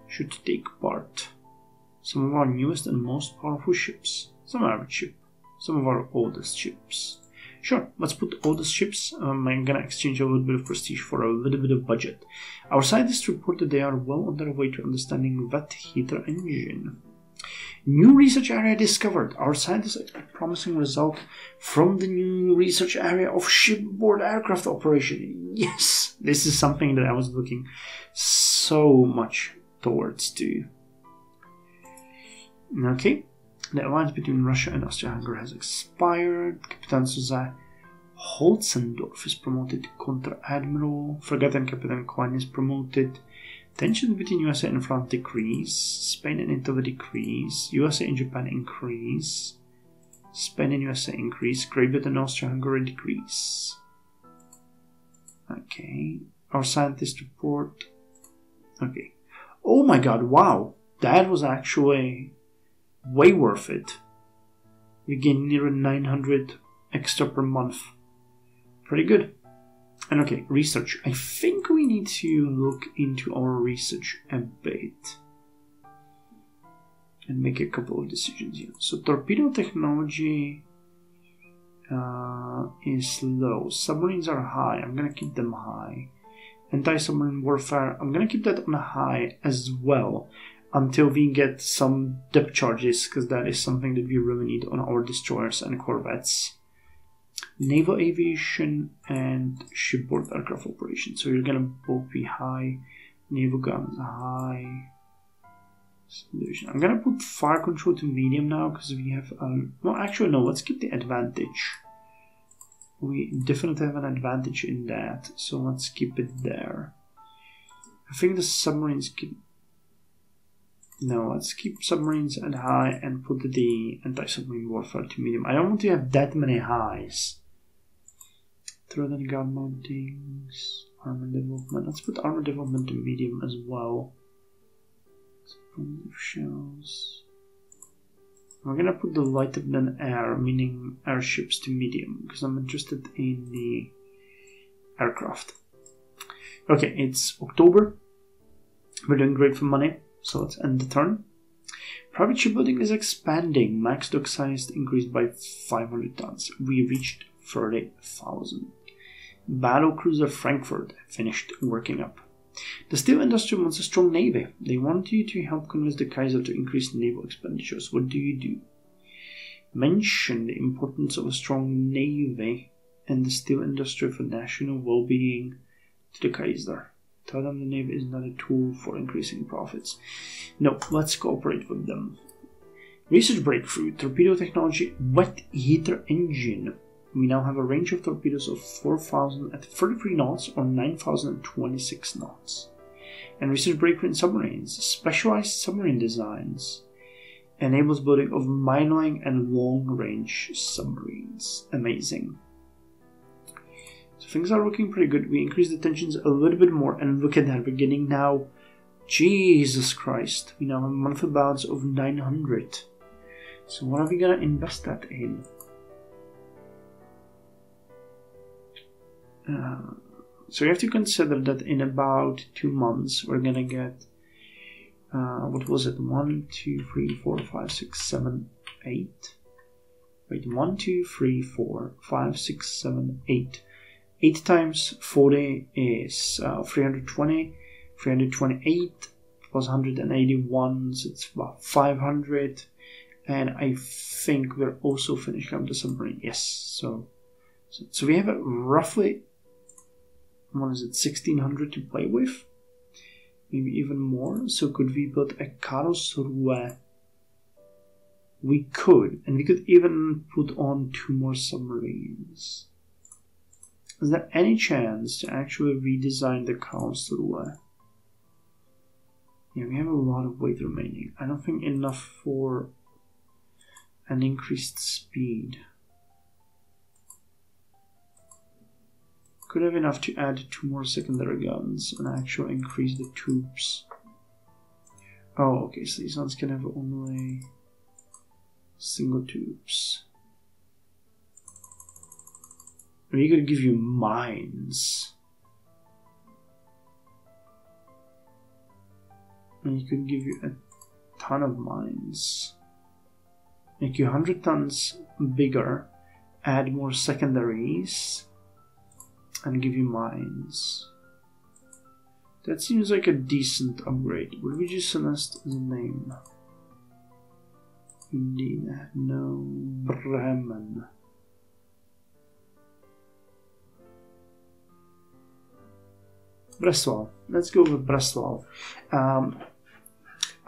Speaker 1: should take part? Some of our newest and most powerful ships. Some average ship. Some of our oldest ships. Sure, let's put oldest ships. I'm gonna exchange a little bit of prestige for a little bit of budget. Our scientists report that they are well on their way to understanding wet heater engine. New research area discovered. Our scientists expect promising result from the new research area of shipboard aircraft operation. Yes, this is something that I was looking so much towards to. Okay. The alliance between Russia and Austria-Hungary has expired. Captain Jose Holzendorf is promoted to Grand Admiral. Frigate Captain Kwan is promoted. Tensions between USA and France decrease. Spain and Italy decrease. USA and Japan increase. Spain and USA increase. Great Britain and Austria-Hungary decrease. Okay. Our scientists report. Okay. Oh my god, wow. That was actually way worth it. We gain near 900 extra per month. Pretty good. And okay, research. I think we need to look into our research a bit. And make a couple of decisions here. So torpedo technology is low. Submarines are high. I'm going to keep them high. Anti-submarine warfare, I'm going to keep that on a high as well. Until we get some depth charges, because that is something that we really need on our destroyers and corvettes. Naval aviation and shipboard aircraft operations. So you're going to both be high. Naval guns high. I'm going to put fire control to medium now, because we have... well, actually, no, let's keep the advantage. We definitely have an advantage in that, so let's keep it there. I think the submarines keep... No, let's keep submarines at high and put the anti-submarine warfare to medium. I don't want to have that many highs. Threat and gun mountings, armor development. Let's put armor development to medium as well. Shells. We're gonna put the lighter than air, meaning airships, to medium, because I'm interested in the aircraft. Okay, it's October. We're doing great for money. So let's end the turn. Private shipbuilding is expanding. Max dock size increased by 500 tons. We reached 30,000. Battle cruiser Frankfurt finished working up. The steel industry wants a strong navy. They want you to help convince the Kaiser to increase naval expenditures. What do? Mention the importance of a strong navy and the steel industry for national well-being to the Kaiser. Tell them the navy is not a tool for increasing profits. No, let's cooperate with them. Research breakthrough. Torpedo technology. Wet heater engine. We now have a range of torpedoes of 4,000 at 33 knots or 9,026 knots. And research breakthrough in submarines. Specialized submarine designs. Enables building of mining and long-range submarines. Amazing. So things are looking pretty good. We increased the tensions a little bit more, and look at that, we're getting now, Jesus Christ, we now have a monthly balance of 900. So what are we gonna invest that in? So you have to consider that in about 2 months we're gonna get, what was it, 1, 2, 3, 4, 5, 6, 7, 8. Wait, 1, 2, 3, 4, 5, 6, 7, 8. 8 times 40 is 320, 328 plus 181, so it's about 500. And I think we're also finishing up the submarine. Yes, so we have a roughly, what is it, 1600 to play with, maybe even more. So could we build a Karlsruhe? We could, and we could even put on 2 more submarines. Is there any chance to actually redesign the Karlsruhe? Yeah, we have a lot of weight remaining. I don't think enough for an increased speed. Could have enough to add 2 more secondary guns and actually increase the tubes. Oh, okay, so these ones can have only single tubes. We could give you mines. And you could give you a ton of mines. Make you 100 tons bigger, add more secondaries, and give you mines. That seems like a decent upgrade. Would we just select the name? Indeed, no, Bremen. Breslau. Let's go with Breslau.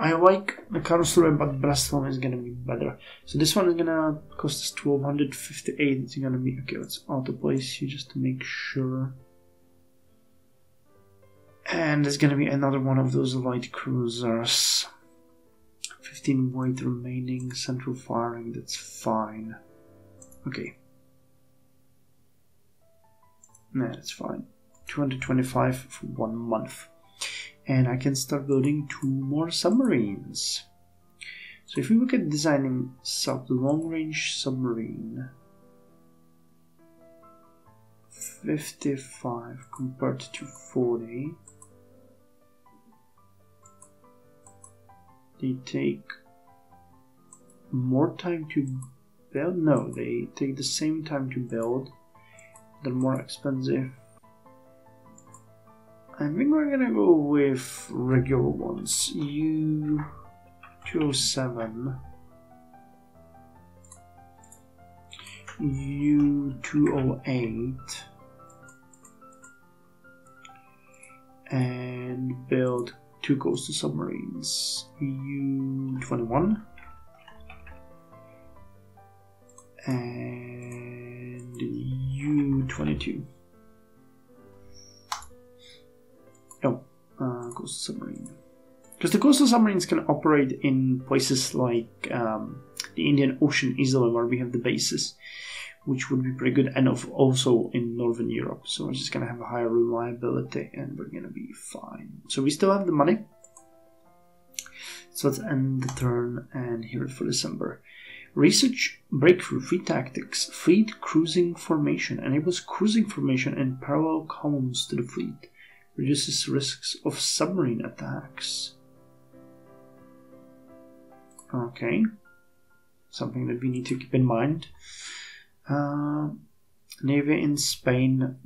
Speaker 1: I like the Karlsruhe, but Breslau is gonna be better. So this one is gonna cost us 1258. It's gonna be okay. Let's auto place here just to make sure. And there's gonna be another one of those light cruisers. 15 weight remaining, central firing. That's fine. Okay. Nah, that's fine. 225 for 1 month. And I can start building 2 more submarines. So if we look at designing the long-range submarine, 55 compared to 40, they take more time to build? No, they take the same time to build. They're more expensive. I think we're gonna go with regular ones. U207, U208, and build 2 coastal submarines. U21 and U22. No, coastal submarine. Because the coastal submarines can operate in places like the Indian Ocean easily, where we have the bases, which would be pretty good, and also in Northern Europe. So we're just going to have a higher reliability, and we're going to be fine. So we still have the money. So let's end the turn and hear it for December. Research breakthrough fleet tactics. Fleet cruising formation enables cruising formation in parallel columns to the fleet. Reduces risks of submarine attacks. Okay, something that we need to keep in mind. Navy in Spain,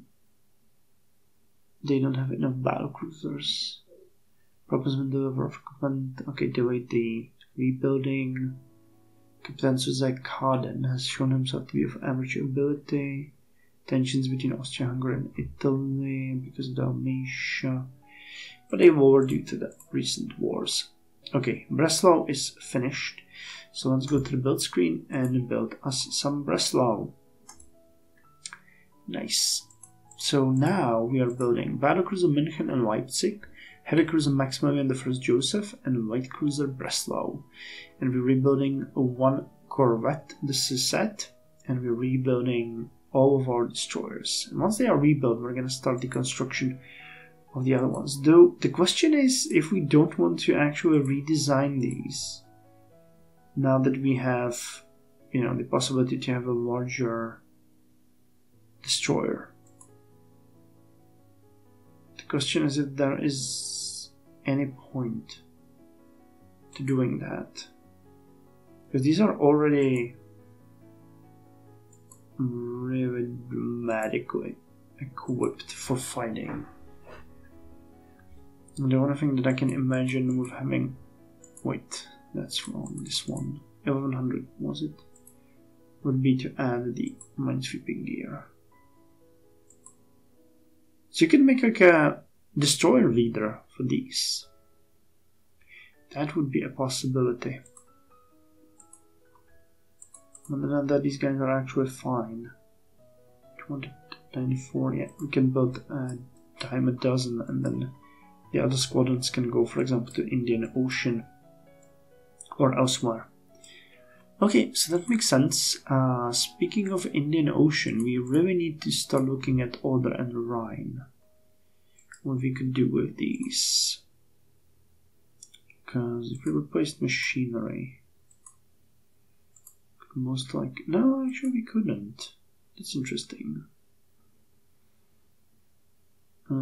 Speaker 1: they don't have enough battle cruisers. Propulsion deliver of equipment. Okay, delayed the rebuilding. Captain Suzak Harden has shown himself to be of average ability. Tensions between Austria-Hungary and Italy because of Dalmatia, but they were due to the recent wars. Okay, Breslau is finished, so let's go to the build screen and build us some Breslau. Nice. So now we are building battlecruiser München and Leipzig, heavy cruiser Maximilian I Joseph, and light cruiser Breslau. And we're rebuilding 1 corvette, the Suzette, and we're rebuilding all of our destroyers. And once they are rebuilt, we're going to start the construction of the other ones. Though the question is if we don't want to actually redesign these, now that we have, the possibility to have a larger destroyer. The question is if there is any point to doing that. Because these are already really dramatically equipped for fighting. And the only thing that I can imagine with having... Wait, that's wrong. This one, 1100 was it? Would be to add the minesweeping gear. So you could make like a destroyer leader for these. That would be a possibility. Other than that, these guys are actually fine. 294, yeah, we can build a dime a dozen, and then the other squadrons can go, for example, to Indian Ocean or elsewhere. Okay, so that makes sense. Speaking of Indian Ocean, we really need to start looking at Oder and Rhine. What we could do with these. Because if we replaced machinery, most likely... No, actually we couldn't. That's interesting. So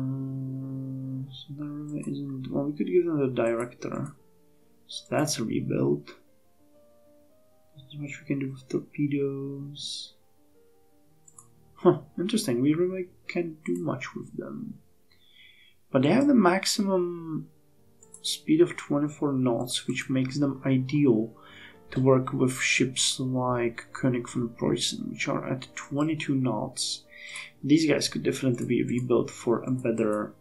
Speaker 1: there really isn't... Well, we could give them the director. So that's a rebuild. There's not much we can do with torpedoes. Huh, interesting. We really can't do much with them. But they have the maximum speed of 24 knots, which makes them ideal to work with ships like König von Preußen, which are at 22 knots. These guys could definitely be rebuilt for a better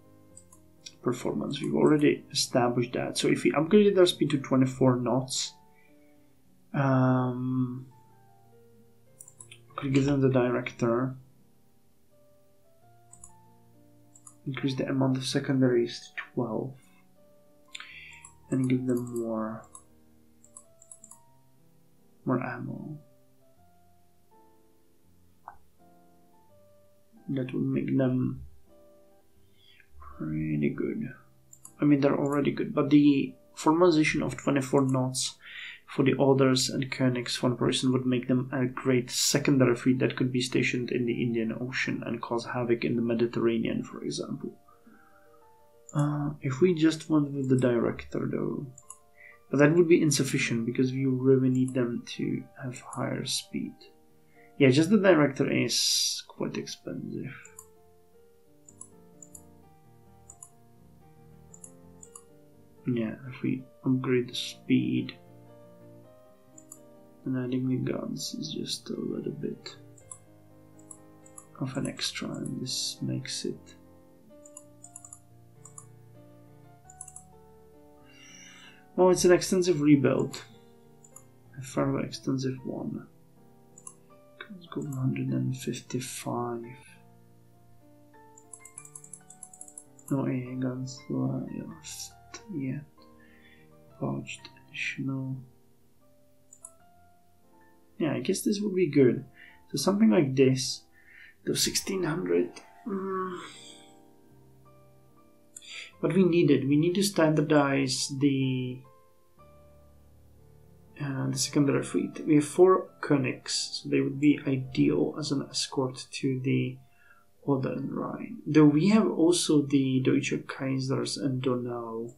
Speaker 1: performance. We've already established that. So if we upgraded their speed to 24 knots, could give them the director, increase the amount of secondaries to 12, and give them more ammo. That would make them pretty good. I mean, they're already good, but the formalization of 24 knots for the Others and Königs for one person would make them a great secondary fleet that could be stationed in the Indian Ocean and cause havoc in the Mediterranean, for example. If we just went with the director, though, but that would be insufficient because we really need them to have higher speed. Yeah, just the director is quite expensive. Yeah, if we upgrade the speed, and adding the guns is just a little bit of an extra, and this makes it oh, it's an extensive rebuild, a fairly extensive one. Let's go 155. No AA guns left yet. Pouched additional. Yeah, I guess this would be good. So something like this, the 1600. But we need to standardize the secondary fleet. We have 4 Königs, so they would be ideal as an escort to the Oder and Rhine. Though we have also the Deutsche Kaisers and Donau,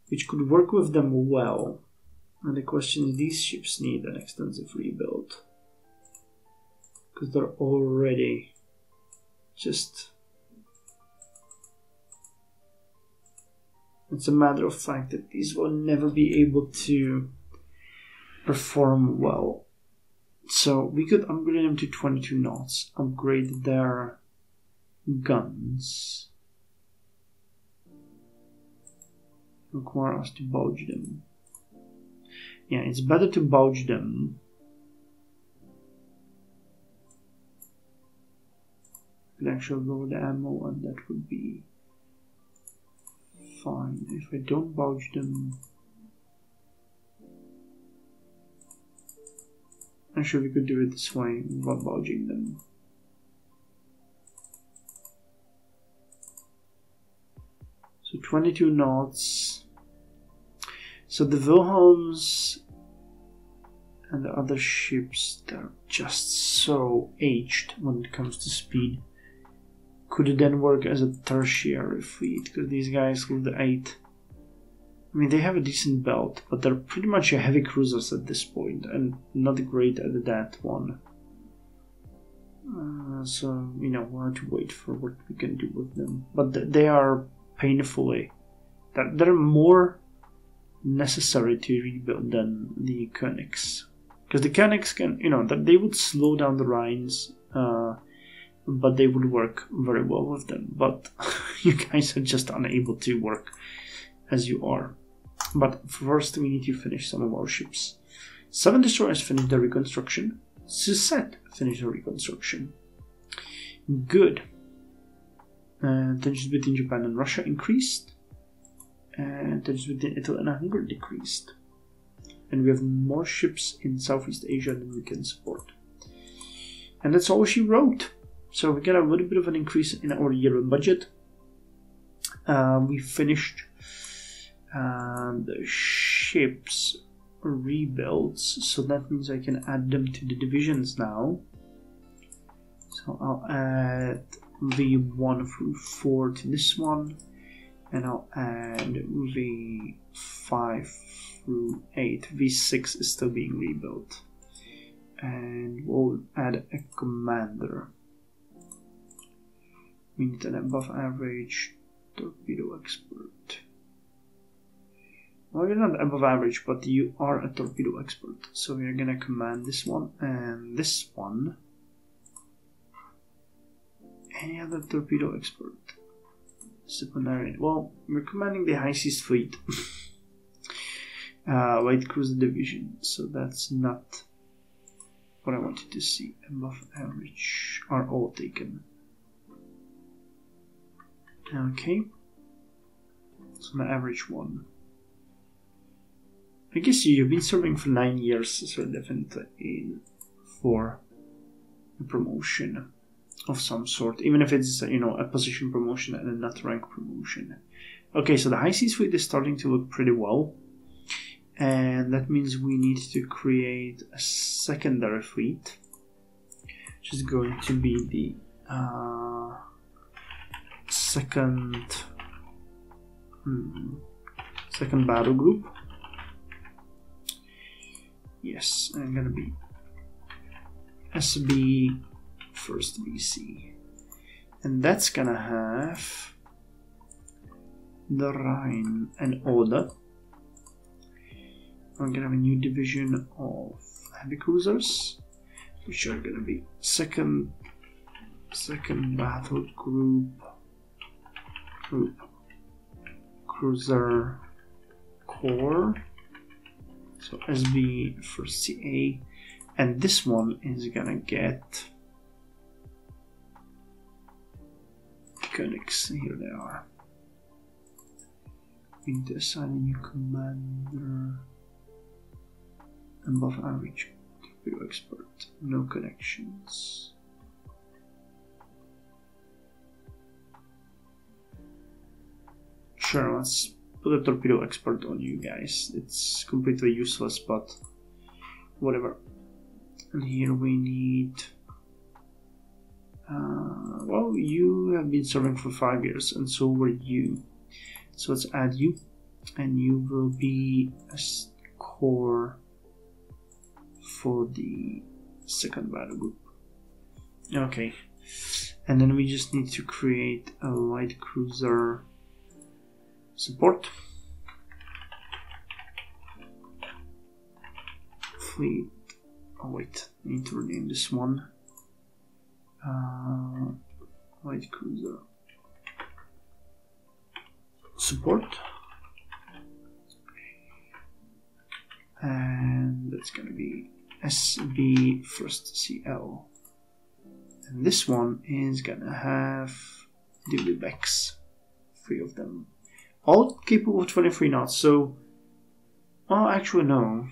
Speaker 1: which could work with them well. And the question is, these ships need an extensive rebuild because they're already just... It's a matter of fact that these will never be able to perform well. So we could upgrade them to 22 knots, upgrade their guns, require us to bulge them. Yeah, it's better to bulge them. Could actually lower the ammo, and that would be fine. If I don't bulge them, I'm sure we could do it this way without bulging them. So 22 knots. So the Wilhelms and the other ships, they're just so aged when it comes to speed. Could it then work as a tertiary fleet? Because these guys with the 8, I mean, they have a decent belt, but they're pretty much heavy cruisers at this point, and not great at that one. So, you know, we'll have to wait for what we can do with them. But they are painfully... They're more necessary to rebuild than the Königs. Because the Königs can, you know, they would slow down the Rhines, but they would work very well with them. But you guys are just unable to work as you are. But first we need to finish some of our ships. 7 destroyers finished their reconstruction. Suzette finished her reconstruction. Good. Tensions between Japan and Russia increased. And tensions between Italy and Hungary decreased. And we have more ships in Southeast Asia than we can support. And that's all she wrote. So we get a little bit of an increase in our yearly budget. We finished the ships rebuilds, so that means I can add them to the divisions now. So I'll add V1 through 4 to this one, and I'll add V5 through 8. V6 is still being rebuilt, and we'll add a commander. We need an above average torpedo expert. Well, you're not above average, but you are a torpedo expert. So we're gonna command this one and this one. Any other torpedo expert? Disciplinary. Well, we're commanding the High Seas Fleet. Light Cruiser Division, so that's not what I wanted to see. Above average are all taken. Okay. So the average one. I guess you've been serving for 9 years, so definitely in for a promotion of some sort, even if it's, you know, a position promotion and a not rank promotion. Okay, so the High Seas Fleet is starting to look pretty well, and that means we need to create a secondary fleet, which is going to be the second battle group. Yes, I'm gonna be SB first BC, and that's gonna have the Rhine and Oder. I'm gonna have a new division of heavy cruisers, which are gonna be second battle group cruiser corps. So SB first CA, and this one is gonna get Königs. Here they are. We need to assign a new commander. Above average, torpedo expert, no connections. Sure, let's put a torpedo expert on you guys. It's completely useless, but whatever. And here we need... well, you have been serving for 5 years, and so were you. So let's add you, and you will be a core for the second battle group. Okay, and then we just need to create a light cruiser support fleet. Oh wait, I need to rename this one. Light cruiser support, and that's gonna be SB first CL, and this one is gonna have the Webex, 3 of them, all capable of 23 knots. So, well, actually no,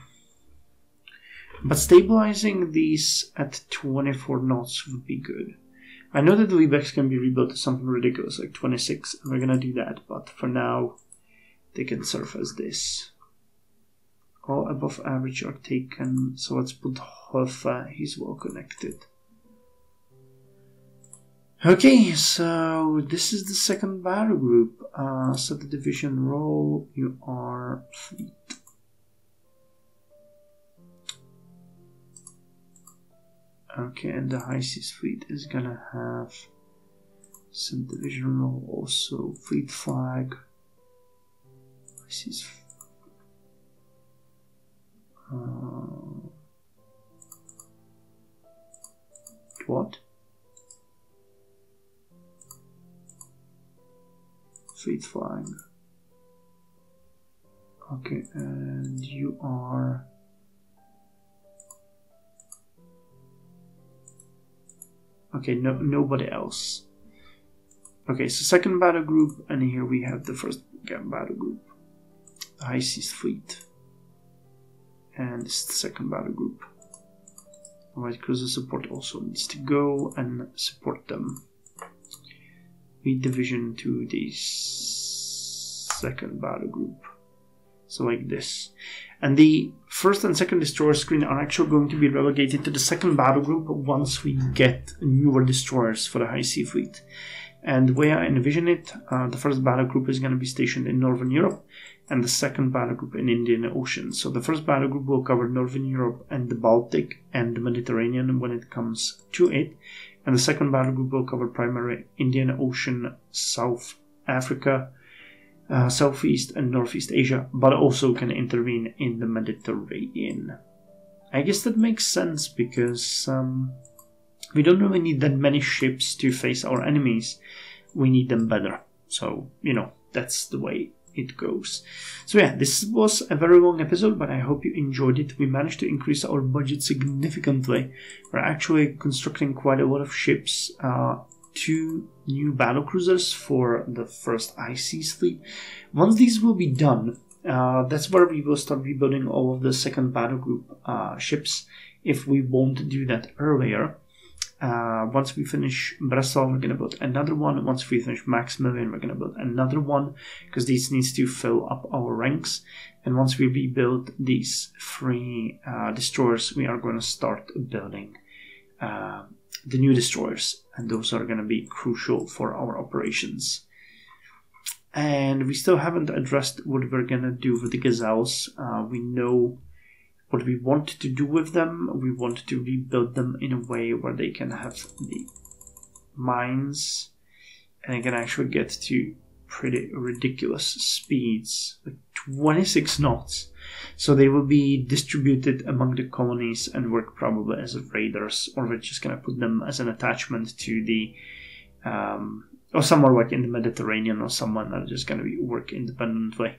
Speaker 1: but stabilizing these at 24 knots would be good. I know that the Webex can be rebuilt to something ridiculous like 26, and we're gonna do that, but for now they can serve as this. All above average are taken, so let's put Hofa, he's well connected. Okay, so this is the second battle group. Set the division role, you are fleet. Okay, and the High Seas Fleet is gonna have some division role, also fleet flag. High Seas what? Fleet flag. Okay, and you are okay, no, nobody else. Okay, so second battle group, and here we have the first battle group, the High Seas Fleet. And this is the second battle group. Alright, cruiser support also needs to go and support them. We division to the second battle group. So like this. And the first and second destroyer screen are actually going to be relegated to the second battle group once we get newer destroyers for the High Sea Fleet. And the way I envision it, the first battle group is going to be stationed in Northern Europe, and the second battle group in Indian Ocean. So the first battle group will cover Northern Europe and the Baltic and the Mediterranean when it comes to it. And the second battle group will cover primarily Indian Ocean, South Africa, Southeast and Northeast Asia, but also can intervene in the Mediterranean. I guess that makes sense because we don't really need that many ships to face our enemies. We need them better. So, you know, that's the way it goes. So yeah, this was a very long episode, but I hope you enjoyed it. We managed to increase our budget significantly. We're actually constructing quite a lot of ships, 2 new battlecruisers for the first IC fleet. Once these will be done, that's where we will start rebuilding all of the second battle group ships, if we won't do that earlier. Once we finish Breslau, we're going to build another one. Once we finish Maximilian, we're going to build another one, because these needs to fill up our ranks. And once we rebuild these 3 destroyers, we are going to start building the new destroyers, and those are going to be crucial for our operations. And we still haven't addressed what we're going to do with the Gazelles. We know what we want to do with them. We want to rebuild them in a way where they can have the mines and they can actually get to pretty ridiculous speeds, like 26 knots. So they will be distributed among the colonies and work probably as raiders, or we're just going to put them as an attachment to the or somewhere like in the Mediterranean, or someone that are just going to work independently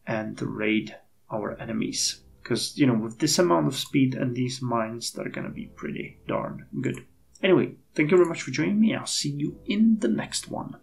Speaker 1: and raid our enemies. Because, you know, with this amount of speed and these mines, they're going to be pretty darn good. Anyway, thank you very much for joining me. I'll see you in the next one.